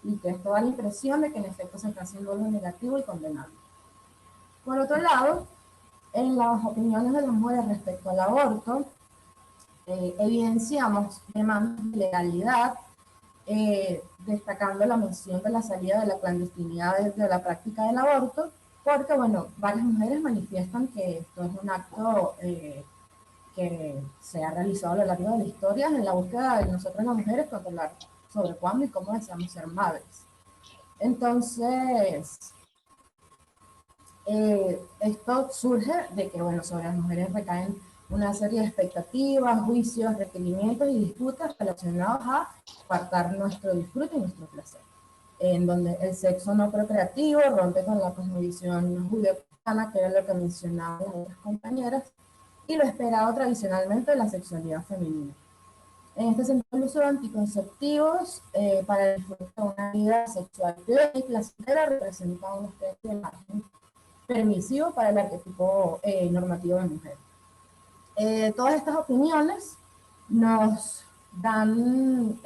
y que esto da la impresión de que en efecto se está haciendo algo negativo y condenable. Por otro lado, en las opiniones de las mujeres respecto al aborto, evidenciamos demandas de legalidad, destacando la mención de la salida de la clandestinidad desde la práctica del aborto, porque, bueno, varias mujeres manifiestan que esto es un acto que se ha realizado a lo largo de la historia en la búsqueda de nosotros las mujeres controlar sobre cuándo y cómo deseamos ser madres. Entonces, esto surge de que, bueno, sobre las mujeres recaen una serie de expectativas, juicios, requerimientos y disputas relacionados a apartar nuestro disfrute y nuestro placer, en donde el sexo no procreativo rompe con la cosmovisión judeo-cristiana, que era lo que mencionaban las otras compañeras, y lo esperado tradicionalmente de la sexualidad femenina. En este sentido, el uso de anticonceptivos para el disfrute de una vida sexual plena y placentera representa una especie de margen permisivo para el arquetipo normativo de mujer. Todas estas opiniones nos dan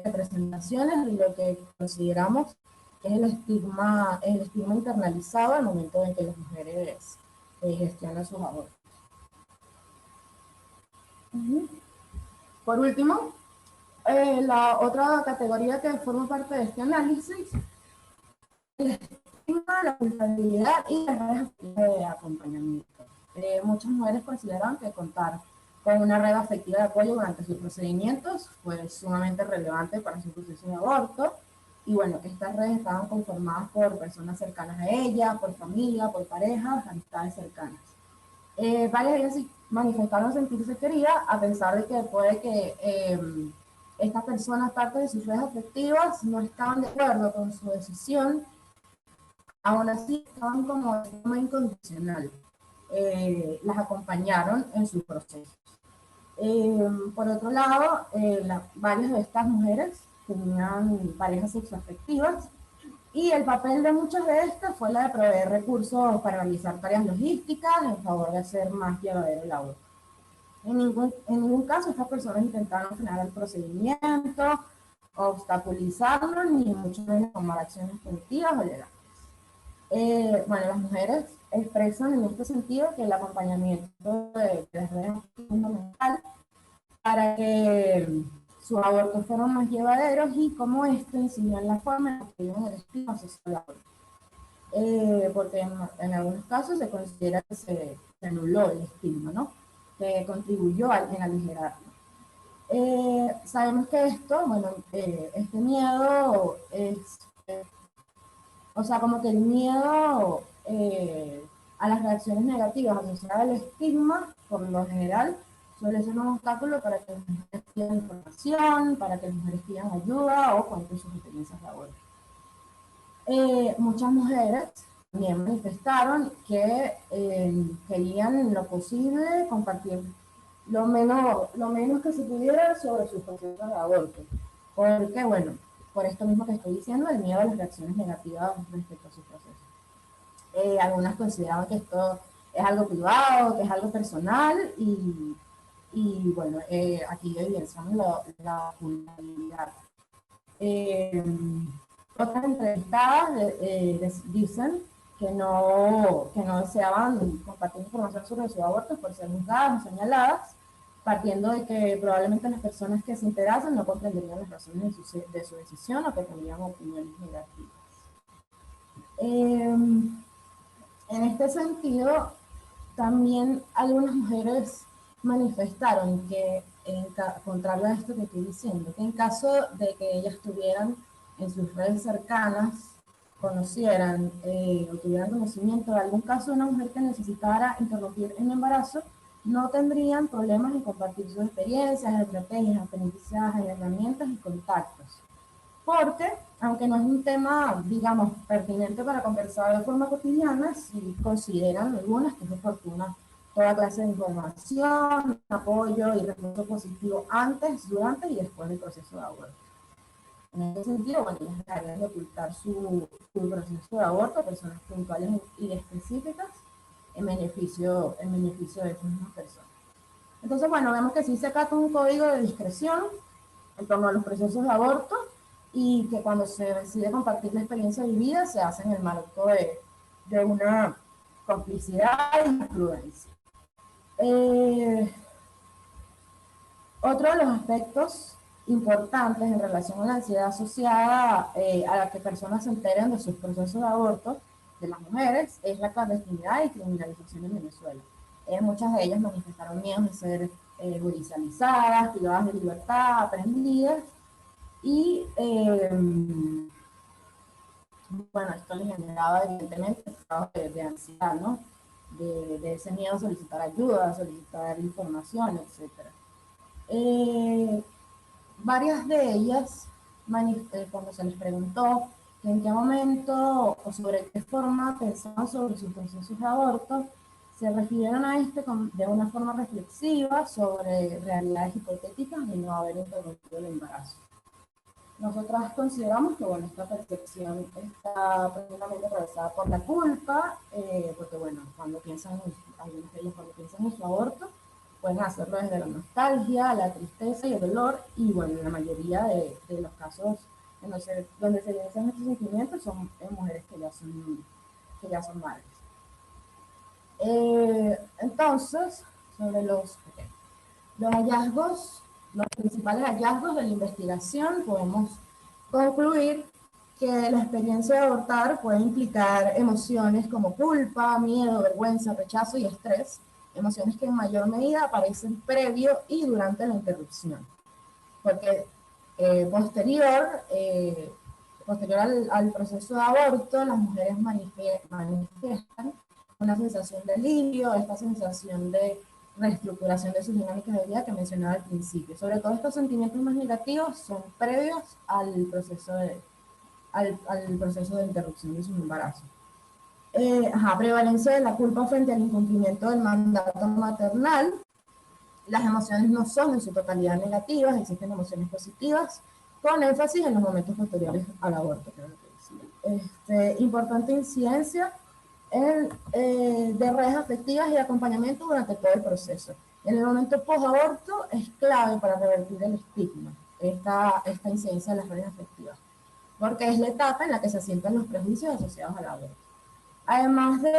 representaciones de lo que consideramos que es el estigma internalizado al momento en que las mujeres gestionan sus abortos. Por último, la otra categoría que forma parte de este análisis es la culpabilidad y las redes de acompañamiento. Muchas mujeres consideran que contar con una red afectiva de apoyo durante sus procedimientos fue sumamente relevante para su proceso de aborto, y bueno, estas redes estaban conformadas por personas cercanas a ella, por familia, por parejas, amistades cercanas. Varias de ellas manifestaron sentirse queridas, a pesar de que puede que estas personas, parte de sus redes afectivas, no estaban de acuerdo con su decisión. Aún así, estaban como de forma incondicional. Las acompañaron en sus procesos. Por otro lado, varias de estas mujeres tenían parejas sexoafectivas, y el papel de muchas de estas fue la de proveer recursos para realizar tareas logísticas en favor de hacer más llevadero el aborto. En ningún caso estas personas intentaron frenar el procedimiento, obstaculizarlo, ni mucho menos tomar acciones punitivas o legales. Bueno, las mujeres expresan en este sentido que el acompañamiento de las redes es fundamental para que sus abortos fueron más llevaderos, y cómo esto incidió en la forma en la que viven el estigma social del aborto. Porque en algunos casos se considera que se anuló el estigma, ¿no? Que contribuyó en aligerarlo. Sabemos que esto, bueno, este miedo es, o sea, como que el miedo a las reacciones negativas asociadas al estigma, por lo general, suele ser un obstáculo para que las mujeres pidan información, para que las mujeres pidan ayuda o cuenten sus experiencias de aborto. Muchas mujeres también manifestaron que querían lo posible compartir lo menos que se pudiera sobre sus procesos de aborto. Porque, bueno, por esto mismo que estoy diciendo, el miedo a las reacciones negativas respecto a sus procesos. Algunas consideraban que esto es algo privado, que es algo personal, y bueno, aquí evidenciamos la vulnerabilidad. Otras entrevistadas dicen que no deseaban compartir información sobre su aborto por ser juzgadas o señaladas, partiendo de que probablemente las personas que se enterasen no comprenderían las razones de su decisión, o que tendrían opiniones negativas. En este sentido, también algunas mujeres manifestaron que, contrario a esto que estoy diciendo, que en caso de que ellas tuvieran en sus redes cercanas conocieran o tuvieran conocimiento de algún caso de una mujer que necesitara interrumpir el embarazo, no tendrían problemas en compartir sus experiencias, estrategias, aprendizajes, herramientas y contactos. Porque, aunque no es un tema, digamos, pertinente para conversar de forma cotidiana, sí consideran algunas que es oportuna toda clase de información, apoyo y refuerzo positivo antes, durante y después del proceso de aborto. En ese sentido, bueno, ellas dejarían de ocultar su proceso de aborto a personas puntuales y específicas en beneficio de esas mismas personas. Entonces, bueno, vemos que sí se acata un código de discreción en torno a los procesos de aborto y que cuando se decide compartir la experiencia vivida se hace en el marco de una complicidad y prudencia. Otro de los aspectos importantes en relación a la ansiedad asociada a la que personas se enteren de sus procesos de aborto de las mujeres es la clandestinidad y criminalización en Venezuela. Muchas de ellas manifestaron miedo de ser judicializadas, privadas de libertad, aprendidas y bueno, esto les generaba evidentemente estados de ansiedad, ¿no? De ese miedo a solicitar ayuda, a solicitar información, etc. Varias de ellas, cuando se les preguntó en qué momento o sobre qué forma pensaban sobre sus procesos de aborto, se refirieron a de una forma reflexiva sobre realidades hipotéticas de no haber interrumpido el embarazo. Nosotras consideramos que, bueno, esta percepción está profundamente atravesada por la culpa, porque, bueno, algunas de ellas cuando piensan en su aborto, pueden hacerlo desde la nostalgia, la tristeza y el dolor, y bueno, la mayoría de los casos donde se evidencian estos sentimientos son mujeres que ya son madres. Entonces, sobre los hallazgos, los principales hallazgos de la investigación, podemos concluir que la experiencia de abortar puede implicar emociones como culpa, miedo, vergüenza, rechazo y estrés, emociones que en mayor medida aparecen previo y durante la interrupción. Porque posterior al proceso de aborto, las mujeres manifiestan una sensación de alivio, esta sensación de reestructuración de sus dinámicas de vida que mencionaba al principio. Sobre todo estos sentimientos más negativos son previos al proceso de interrupción de su embarazo. Prevalencia de la culpa frente al incumplimiento del mandato maternal. Las emociones no son en su totalidad negativas, existen emociones positivas, con énfasis en los momentos posteriores al aborto, creo que decía. Importante incidencia de redes afectivas y acompañamiento durante todo el proceso. En el momento post-aborto es clave para revertir el estigma, esta incidencia de las redes afectivas, porque es la etapa en la que se asientan los prejuicios asociados al aborto. Además de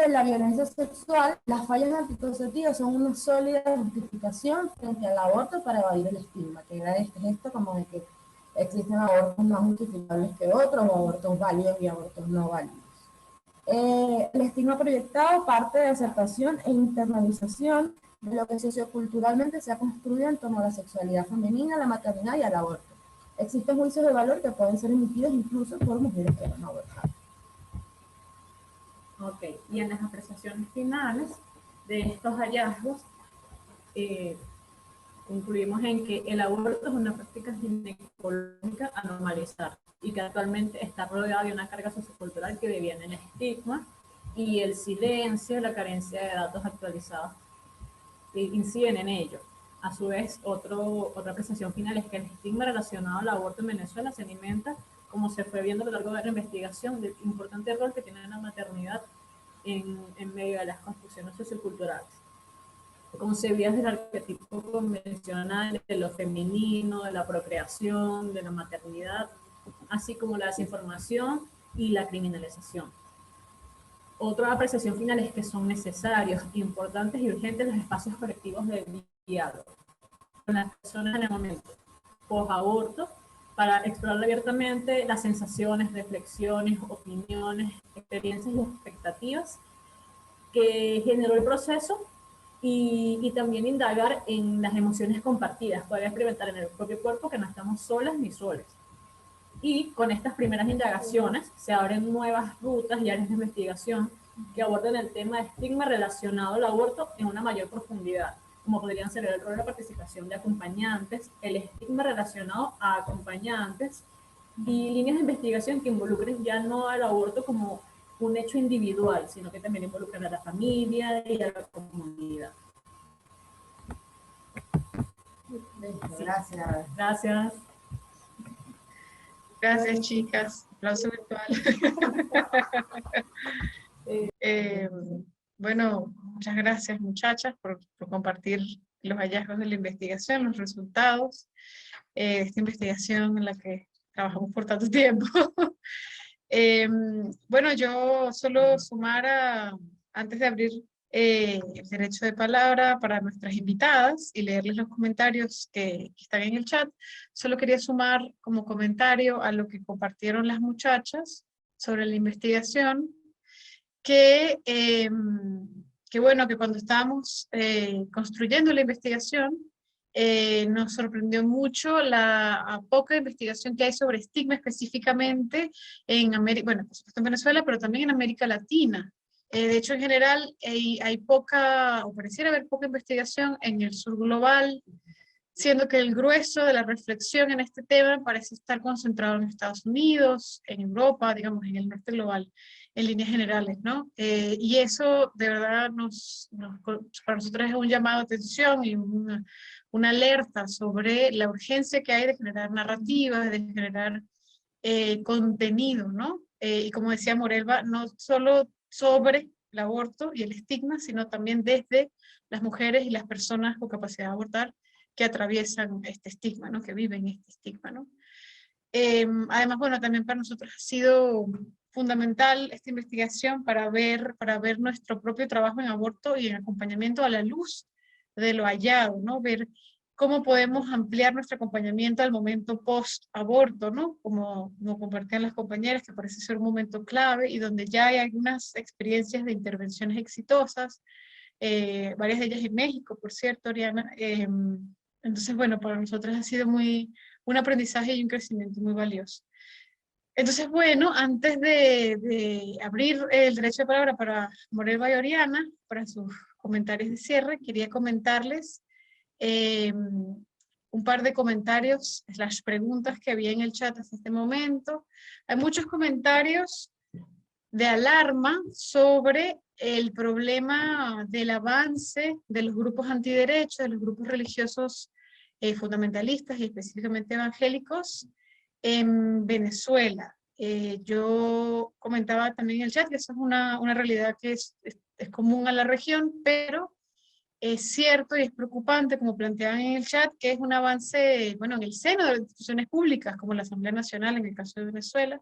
la violencia sexual, las fallas anticonceptivas son una sólida justificación frente al aborto para evadir el estigma, que era esto como de que existen abortos más justificables que otros, o abortos válidos y abortos no válidos. El estigma proyectado parte de aceptación e internalización de lo que socioculturalmente se ha construido en torno a la sexualidad femenina, la maternidad y al aborto. Existen juicios de valor que pueden ser emitidos incluso por mujeres que van a abortar. Ok, y en las apreciaciones finales de estos hallazgos, concluimos en que el aborto es una práctica ginecológica a normalizar y que actualmente está rodeada de una carga sociocultural que deviene en estigma y el silencio, la carencia de datos actualizados inciden en ello. A su vez, otra apreciación final es que el estigma relacionado al aborto en Venezuela se alimenta, como se fue viendo a lo largo de la investigación, del importante rol que tiene la maternidad en medio de las construcciones socioculturales, concebidas del arquetipo convencional de lo femenino, de la procreación, de la maternidad, así como la desinformación y la criminalización. Otra apreciación final es que son necesarios, importantes y urgentes los espacios colectivos de diálogo con las personas en el momento post-aborto para explorar abiertamente las sensaciones, reflexiones, opiniones, experiencias y expectativas que generó el proceso y también indagar en las emociones compartidas, poder experimentar en el propio cuerpo que no estamos solas ni soles. Y con estas primeras indagaciones se abren nuevas rutas y áreas de investigación que aborden el tema de estigma relacionado al aborto en una mayor profundidad, como podrían ser el rol de la participación de acompañantes, el estigma relacionado a acompañantes y líneas de investigación que involucren ya no al aborto como un hecho individual, sino que también involucran a la familia y a la comunidad. Gracias. Gracias. Gracias, chicas. Aplauso virtual. Bueno, muchas gracias, muchachas, por compartir los hallazgos de la investigación, los resultados de esta investigación en la que trabajamos por tanto tiempo. Bueno, yo solo sumar antes de abrir el derecho de palabra para nuestras invitadas y leerles los comentarios que están en el chat, solo quería sumar como comentario a lo que compartieron las muchachas sobre la investigación, que bueno, que cuando estábamos construyendo la investigación, nos sorprendió mucho la poca investigación que hay sobre estigma específicamente en América, bueno, por supuesto en Venezuela, pero también en América Latina. De hecho, en general, hay poca, o pareciera haber poca investigación en el sur global, siendo que el grueso de la reflexión en este tema parece estar concentrado en Estados Unidos, en Europa, digamos, en el norte global, en líneas generales, ¿no? Y eso, de verdad, para nosotros es un llamado de atención y una alerta sobre la urgencia que hay de generar narrativas, de generar contenido, ¿no? Y como decía Morelva, no solo sobre el aborto y el estigma, sino también desde las mujeres y las personas con capacidad de abortar que atraviesan este estigma, ¿no? Que viven este estigma, ¿no? Además, bueno, también para nosotros ha sido fundamental esta investigación para ver nuestro propio trabajo en aborto y en acompañamiento a la luz de lo hallado, ¿no? Ver cómo podemos ampliar nuestro acompañamiento al momento post-aborto, ¿no? Como compartían las compañeras, que parece ser un momento clave y donde ya hay algunas experiencias de intervenciones exitosas, varias de ellas en México, por cierto, Oriana. Entonces, bueno, para nosotros ha sido un aprendizaje y un crecimiento muy valioso. Entonces, bueno, antes de abrir el derecho de palabra para Morelva y Oriana, para sus comentarios de cierre, quería comentarles un par de comentarios, las preguntas que había en el chat hasta este momento. Hay muchos comentarios de alarma sobre el problema del avance de los grupos antiderechos, de los grupos religiosos fundamentalistas y específicamente evangélicos en Venezuela. Yo comentaba también en el chat que eso es una realidad que es común a la región, pero es cierto y es preocupante, como planteaban en el chat, que es un avance, bueno, en el seno de las instituciones públicas, como la Asamblea Nacional en el caso de Venezuela.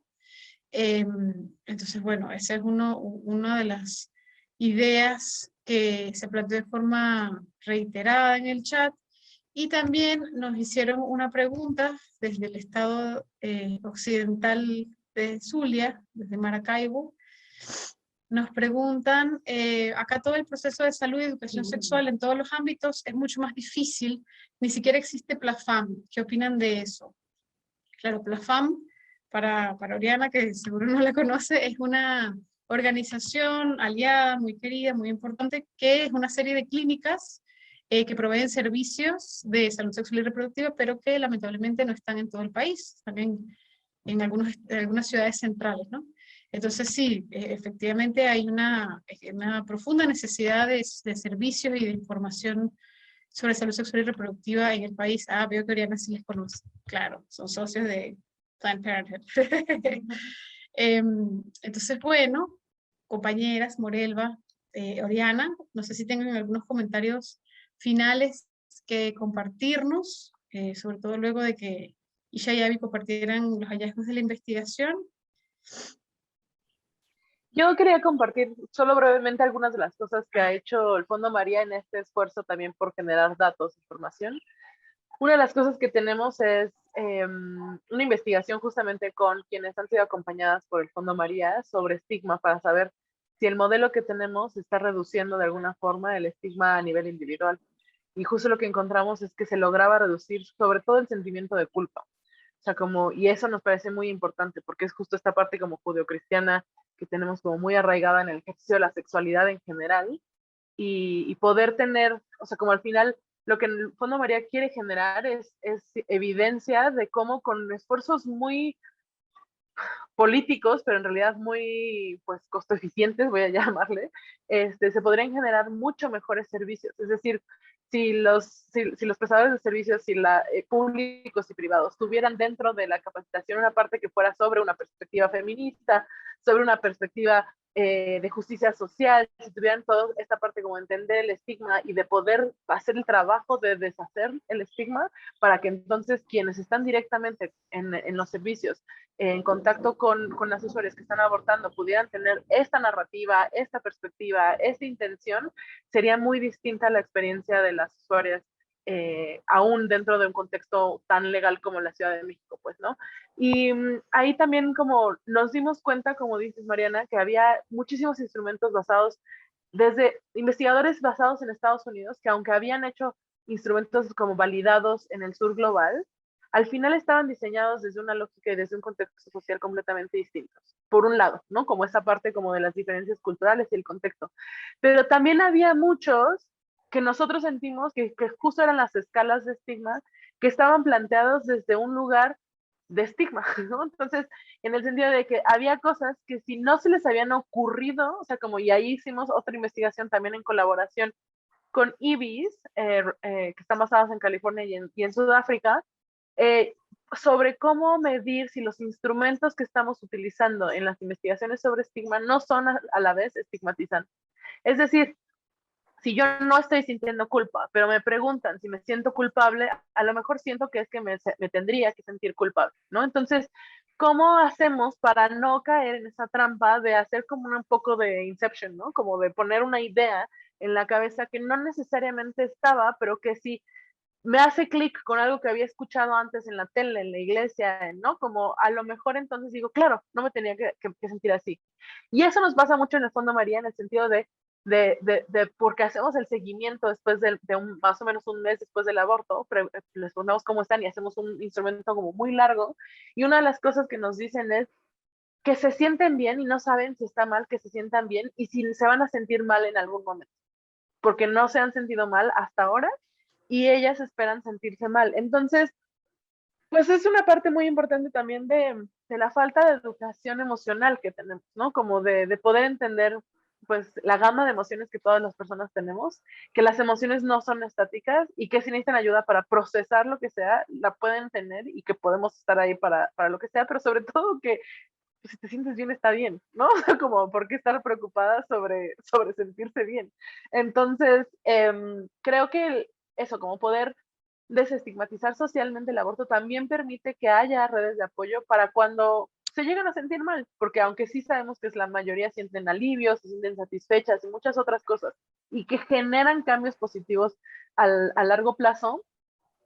Entonces, bueno, esa es una de las ideas que se planteó de forma reiterada en el chat. Y también nos hicieron una pregunta desde el estado occidental de Zulia, desde Maracaibo. Nos preguntan, acá todo el proceso de salud y educación sexual en todos los ámbitos es mucho más difícil, ni siquiera existe PLAFAM. ¿Qué opinan de eso? Claro, PLAFAM, para Oriana, que seguro no la conoce, es una organización aliada, muy querida, muy importante, que es una serie de clínicas que proveen servicios de salud sexual y reproductiva, pero que lamentablemente no están en todo el país, también en algunas ciudades centrales, ¿no? Entonces sí, efectivamente hay una profunda necesidad de servicios y de información sobre salud sexual y reproductiva en el país. Ah, veo que Oriana sí les conoce. Claro, son socios de Planned Parenthood. Entonces, bueno, compañeras, Morelva, Oriana, no sé si tengan algunos comentarios finales que compartirnos, sobre todo luego de que Isha y Abby compartieran los hallazgos de la investigación. Yo quería compartir solo brevemente algunas de las cosas que ha hecho el Fondo María en este esfuerzo también por generar datos e información. Una de las cosas que tenemos es una investigación justamente con quienes han sido acompañadas por el Fondo María sobre estigma para saber si el modelo que tenemos está reduciendo de alguna forma el estigma a nivel individual. Y justo lo que encontramos es que se lograba reducir sobre todo el sentimiento de culpa. sea, como, y eso nos parece muy importante porque es justo esta parte como judeocristiana que tenemos como muy arraigada en el ejercicio de la sexualidad en general y poder tener, o sea, como al final lo que en el fondo María quiere generar es evidencia de cómo con esfuerzos muy políticos, pero en realidad muy, pues, costo eficientes, voy a llamarle, se podrían generar mucho mejores servicios. Es decir, si los prestadores de servicios, públicos y privados tuvieran dentro de la capacitación una parte que fuera sobre una perspectiva feminista, sobre una perspectiva de justicia social, si tuvieran toda esta parte como entender el estigma y de poder hacer el trabajo de deshacer el estigma para que entonces quienes están directamente en los servicios en contacto con las usuarias que están abortando pudieran tener esta narrativa, esta perspectiva, esta intención, sería muy distinta la experiencia de las usuarias, aún dentro de un contexto tan legal como la Ciudad de México, pues, ¿no? Y ahí también como nos dimos cuenta, como dices, Mariana, que había muchísimos instrumentos basados, desde investigadores basados en Estados Unidos, que aunque habían hecho instrumentos como validados en el sur global, al final estaban diseñados desde una lógica y desde un contexto social completamente distintos. Por un lado, ¿no? Como esa parte como de las diferencias culturales y el contexto. Pero también había muchos que nosotros sentimos que justo eran las escalas de estigma que estaban planteados desde un lugar de estigma, ¿no? Entonces, en el sentido de que había cosas que si no se les habían ocurrido, o sea, como y ahí hicimos otra investigación también en colaboración con IBIS, que están basadas en California y en Sudáfrica, eh, sobre cómo medir si los instrumentos que estamos utilizando en las investigaciones sobre estigma no son a la vez estigmatizantes. Es decir, si yo no estoy sintiendo culpa, pero me preguntan si me siento culpable, a lo mejor siento que es que me tendría que sentir culpable, ¿no? Entonces, ¿cómo hacemos para no caer en esa trampa de hacer como un poco de inception, ¿no? Como de poner una idea en la cabeza que no necesariamente estaba, pero que sí me hace clic con algo que había escuchado antes en la tele, en la iglesia, ¿no? Como a lo mejor entonces digo, claro, no me tenía que sentir así. Y eso nos pasa mucho en el fondo, María, en el sentido de porque hacemos el seguimiento después más o menos un mes después del aborto, les preguntamos cómo están y hacemos un instrumento como muy largo. Y una de las cosas que nos dicen es que se sienten bien y no saben si está mal que se sientan bien y si se van a sentir mal en algún momento, porque no se han sentido mal hasta ahora y ellas esperan sentirse mal. Entonces, pues es una parte muy importante también de la falta de educación emocional que tenemos, ¿no? Como de poder entender pues la gama de emociones que todas las personas tenemos, que las emociones no son estáticas y que si necesitan ayuda para procesar lo que sea, la pueden tener y que podemos estar ahí para lo que sea, pero sobre todo que pues, si te sientes bien está bien, ¿no? Como por qué estar preocupada sobre sentirse bien. Entonces, creo que eso, como poder desestigmatizar socialmente el aborto también permite que haya redes de apoyo para cuando se llegan a sentir mal, porque aunque sí sabemos que es la mayoría sienten alivio, se sienten satisfechas y muchas otras cosas, y que generan cambios positivos a largo plazo,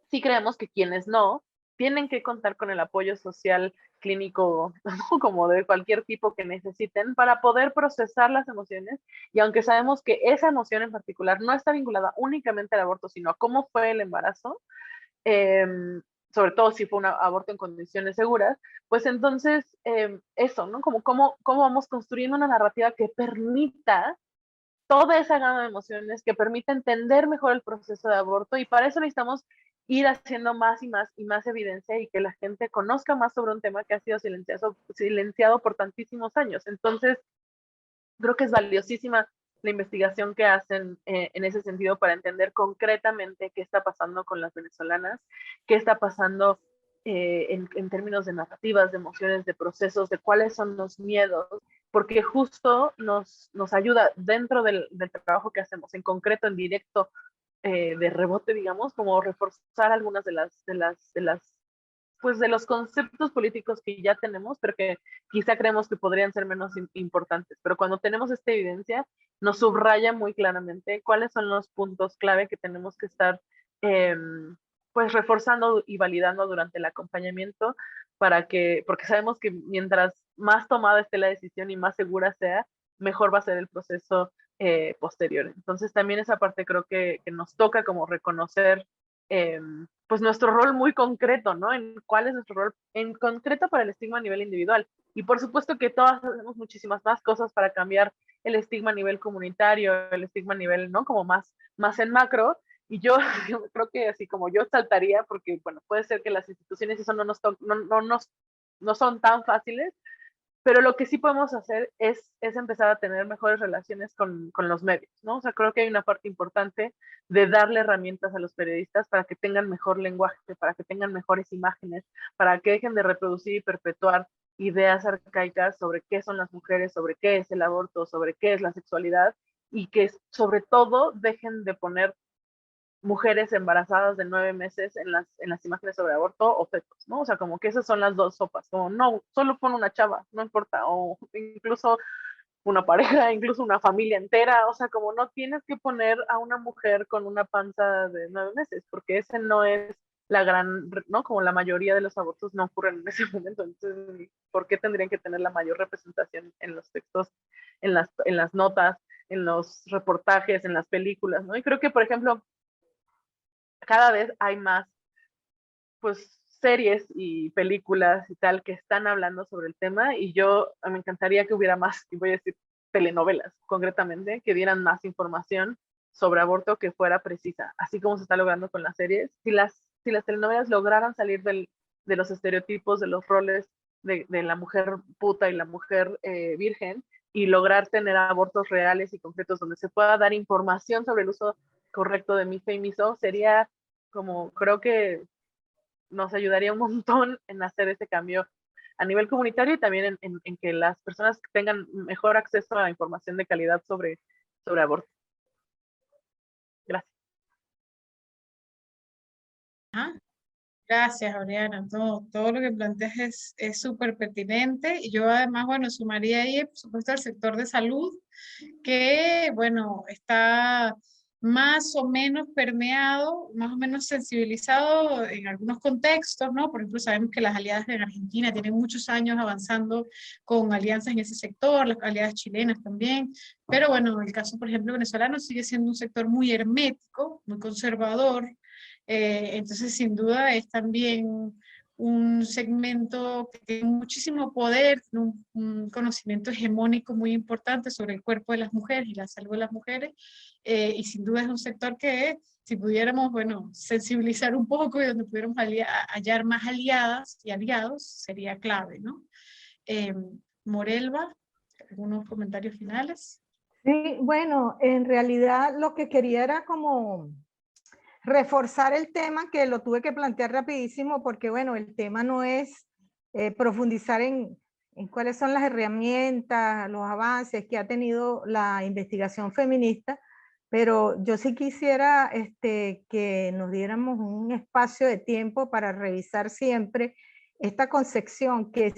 sí creemos que quienes no, tienen que contar con el apoyo social, clínico, ¿no? Como de cualquier tipo que necesiten para poder procesar las emociones. Y aunque sabemos que esa emoción en particular no está vinculada únicamente al aborto, sino a cómo fue el embarazo, eh, sobre todo si fue un aborto en condiciones seguras, pues entonces eso, ¿no? Como cómo vamos construyendo una narrativa que permita toda esa gama de emociones, que permita entender mejor el proceso de aborto y para eso necesitamos ir haciendo más y más y más evidencia y que la gente conozca más sobre un tema que ha sido silenciado por tantísimos años. Entonces, creo que es valiosísima la investigación que hacen en ese sentido para entender concretamente qué está pasando con las venezolanas, qué está pasando en términos de narrativas, de emociones, de procesos, de cuáles son los miedos, porque justo nos ayuda dentro del trabajo que hacemos, en concreto, en directo, de rebote, digamos, como reforzar algunas pues de los conceptos políticos que ya tenemos, pero que quizá creemos que podrían ser menos importantes. Pero cuando tenemos esta evidencia, nos subraya muy claramente cuáles son los puntos clave que tenemos que estar pues reforzando y validando durante el acompañamiento porque sabemos que mientras más tomada esté la decisión y más segura sea, mejor va a ser el proceso posterior. Entonces también esa parte creo que nos toca como reconocer pues nuestro rol muy concreto, ¿no? En cuál es nuestro rol en concreto para el estigma a nivel individual. Y por supuesto que todas hacemos muchísimas más cosas para cambiar el estigma a nivel comunitario, el estigma a nivel, ¿no? Como más en macro. Y yo creo que así como yo saltaría, porque, bueno, puede ser que las instituciones eso no son tan fáciles, pero lo que sí podemos hacer es empezar a tener mejores relaciones con los medios, ¿no? O sea, creo que hay una parte importante de darle herramientas a los periodistas para que tengan mejor lenguaje, para que tengan mejores imágenes, para que dejen de reproducir y perpetuar ideas arcaicas sobre qué son las mujeres, sobre qué es el aborto, sobre qué es la sexualidad, y que sobre todo dejen de poner mujeres embarazadas de 9 meses en las imágenes sobre aborto o fetos, ¿no? O sea, como que esas son las dos sopas, como no, solo pon una chava, no importa, o incluso una pareja, incluso una familia entera, o sea, como no tienes que poner a una mujer con una panza de 9 meses, porque ese no es la gran, ¿no? Como la mayoría de los abortos no ocurren en ese momento, entonces, ¿por qué tendrían que tener la mayor representación en los textos, en las notas, en los reportajes, en las películas, ¿no? Y creo que, por ejemplo, cada vez hay más, pues, series y películas y tal que están hablando sobre el tema, y yo me encantaría que hubiera más, y voy a decir telenovelas concretamente, que dieran más información sobre aborto que fuera precisa, así como se está logrando con las series. Si las telenovelas lograran salir de los estereotipos, de los roles de la mujer puta y la mujer virgen, y lograr tener abortos reales y concretos donde se pueda dar información sobre el uso correcto de MIFE y MISO, sería como, creo que nos ayudaría un montón en hacer ese cambio a nivel comunitario, y también en que las personas tengan mejor acceso a información de calidad sobre aborto. Gracias. Ah, gracias, Oriana. Todo lo que planteas es súper pertinente. Y yo además, bueno, sumaría ahí, por supuesto, el sector de salud, que, bueno, está más o menos permeado, más o menos sensibilizado en algunos contextos, ¿no? Por ejemplo, sabemos que las aliadas en Argentina tienen muchos años avanzando con alianzas en ese sector, las aliadas chilenas también, pero bueno, el caso, por ejemplo, venezolano sigue siendo un sector muy hermético, muy conservador, entonces sin duda es también un segmento que tiene muchísimo poder, un conocimiento hegemónico muy importante sobre el cuerpo de las mujeres y la salud de las mujeres, y sin duda es un sector que si pudiéramos, bueno, sensibilizar un poco y donde pudiéramos hallar más aliadas y aliados, sería clave, ¿no? Morelva, ¿algunos comentarios finales? Sí, bueno, en realidad lo que quería era como reforzar el tema, que lo tuve que plantear rapidísimo porque, bueno, el tema no es profundizar en cuáles son las herramientas, los avances que ha tenido la investigación feminista, pero yo sí quisiera que nos diéramos un espacio de tiempo para revisar siempre esta concepción que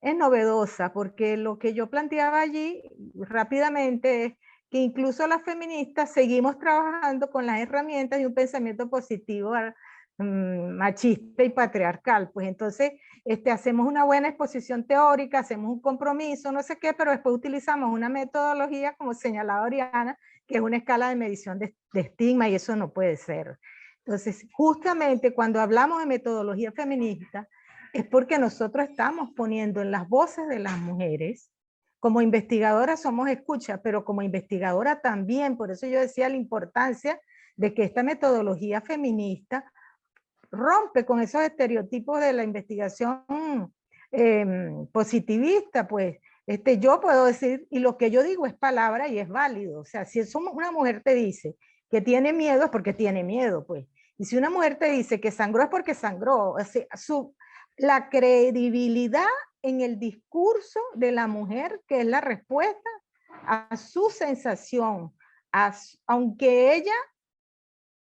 es novedosa, porque lo que yo planteaba allí rápidamente es que incluso las feministas seguimos trabajando con las herramientas de un pensamiento positivo machista y patriarcal. Pues entonces hacemos una buena exposición teórica, hacemos un compromiso, no sé qué, pero después utilizamos una metodología, como señalaba Oriana, que es una escala de medición de estigma, y eso no puede ser. Entonces, justamente cuando hablamos de metodología feminista, es porque nosotros estamos poniendo en las voces de las mujeres. Como investigadora somos escucha, pero como investigadora también, por eso yo decía la importancia de que esta metodología feminista rompe con esos estereotipos de la investigación positivista, pues yo puedo decir, y lo que yo digo es palabra y es válido. O sea, si una mujer te dice que tiene miedo, es porque tiene miedo, pues. Y si una mujer te dice que sangró, es porque sangró. O sea, la credibilidad en el discurso de la mujer, que es la respuesta a su sensación, aunque ella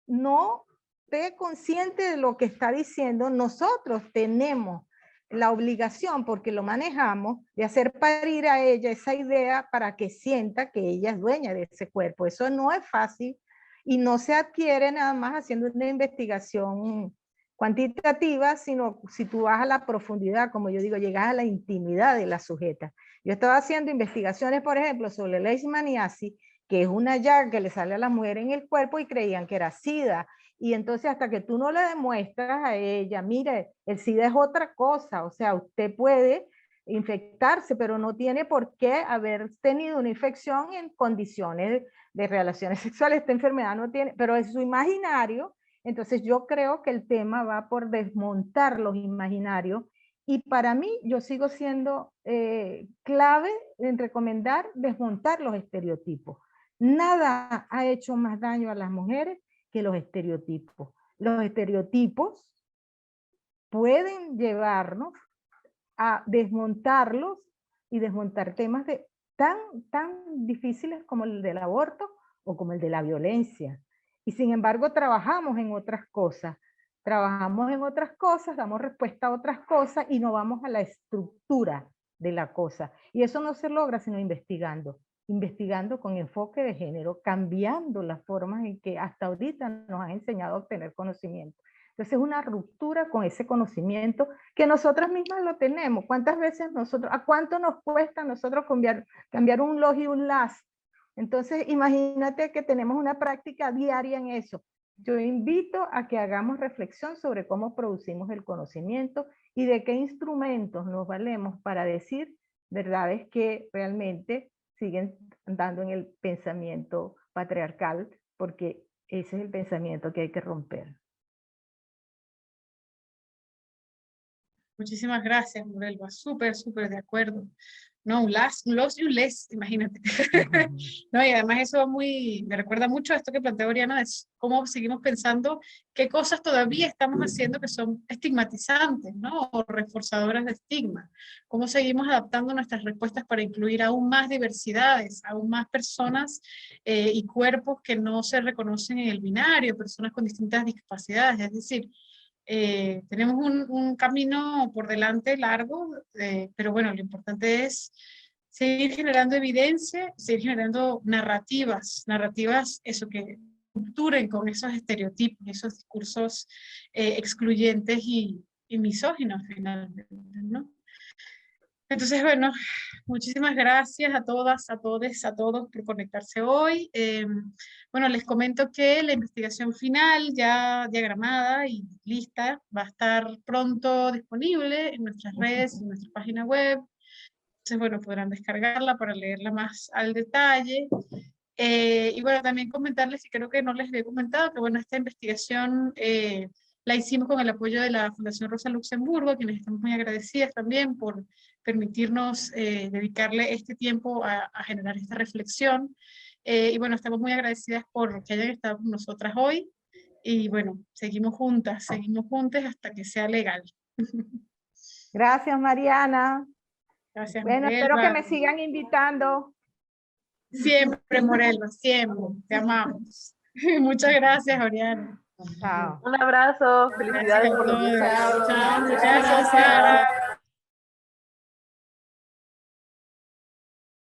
no esté consciente de lo que está diciendo, nosotros tenemos la obligación, porque lo manejamos, de hacer parir a ella esa idea para que sienta que ella es dueña de ese cuerpo. Eso no es fácil y no se adquiere nada más haciendo una investigación cuantitativa, sino si tú vas a la profundidad, como yo digo, llegas a la intimidad de la sujeta. Yo estaba haciendo investigaciones, por ejemplo, sobre el leishmaniasis, que es una llaga que le sale a la mujer en el cuerpo, y creían que era SIDA. Y entonces hasta que tú no le demuestras a ella, mire, el SIDA es otra cosa, o sea, usted puede infectarse, pero no tiene por qué haber tenido una infección en condiciones de relaciones sexuales. Esta enfermedad no tiene, pero es su imaginario. Entonces yo creo que el tema va por desmontar los imaginarios, y para mí yo sigo siendo clave en recomendar desmontar los estereotipos. Nada ha hecho más daño a las mujeres que los estereotipos. Los estereotipos pueden llevarnos a desmontarlos y desmontar temas tan difíciles como el del aborto o como el de la violencia. Y sin embargo trabajamos en otras cosas. Trabajamos en otras cosas, damos respuesta a otras cosas y no vamos a la estructura de la cosa. Y eso no se logra sino investigando con enfoque de género, cambiando las formas en que hasta ahorita nos han enseñado a obtener conocimiento. Entonces es una ruptura con ese conocimiento que nosotras mismas lo tenemos. ¿Cuántas veces nosotros, a cuánto nos cuesta a nosotros cambiar un log y un las? Entonces imagínate que tenemos una práctica diaria en eso. Yo invito a que hagamos reflexión sobre cómo producimos el conocimiento y de qué instrumentos nos valemos para decir verdades que realmente siguen andando en el pensamiento patriarcal, porque ese es el pensamiento que hay que romper. Muchísimas gracias, Morelva. Súper, súper de acuerdo. No, un los y un les, imagínate. No, y además eso me recuerda mucho a esto que planteó Oriana, de cómo seguimos pensando qué cosas todavía estamos haciendo que son estigmatizantes, ¿no? O reforzadoras de estigma. Cómo seguimos adaptando nuestras respuestas para incluir aún más diversidades, aún más personas y cuerpos que no se reconocen en el binario, personas con distintas discapacidades. Es decir, tenemos un camino por delante largo, pero bueno, lo importante es seguir generando evidencia, seguir generando narrativas, eso que rupturen con esos estereotipos, esos discursos excluyentes y misóginos finalmente, ¿no? Entonces, bueno, muchísimas gracias a todas, a todos, a todos por conectarse hoy. Bueno, les comento que la investigación final ya diagramada y lista va a estar pronto disponible en nuestras redes, en nuestra página web. Entonces, bueno, podrán descargarla para leerla más al detalle. Y bueno, también comentarles, y creo que no les había comentado, que bueno, esta investigación la hicimos con el apoyo de la Fundación Rosa Luxemburgo, a quienes estamos muy agradecidas también por permitirnos dedicarle este tiempo a generar esta reflexión. Y bueno, estamos muy agradecidas por que hayan estado con nosotras hoy. Y bueno, seguimos juntas hasta que sea legal. Gracias, Mariana. Gracias, Bueno, Morelva. espero que me sigan invitando. Siempre, Morelva, siempre. Te amamos. Muchas gracias, Oriana. Chao. Un abrazo, felicidades por los 10 años. Chao, gracias, Sara.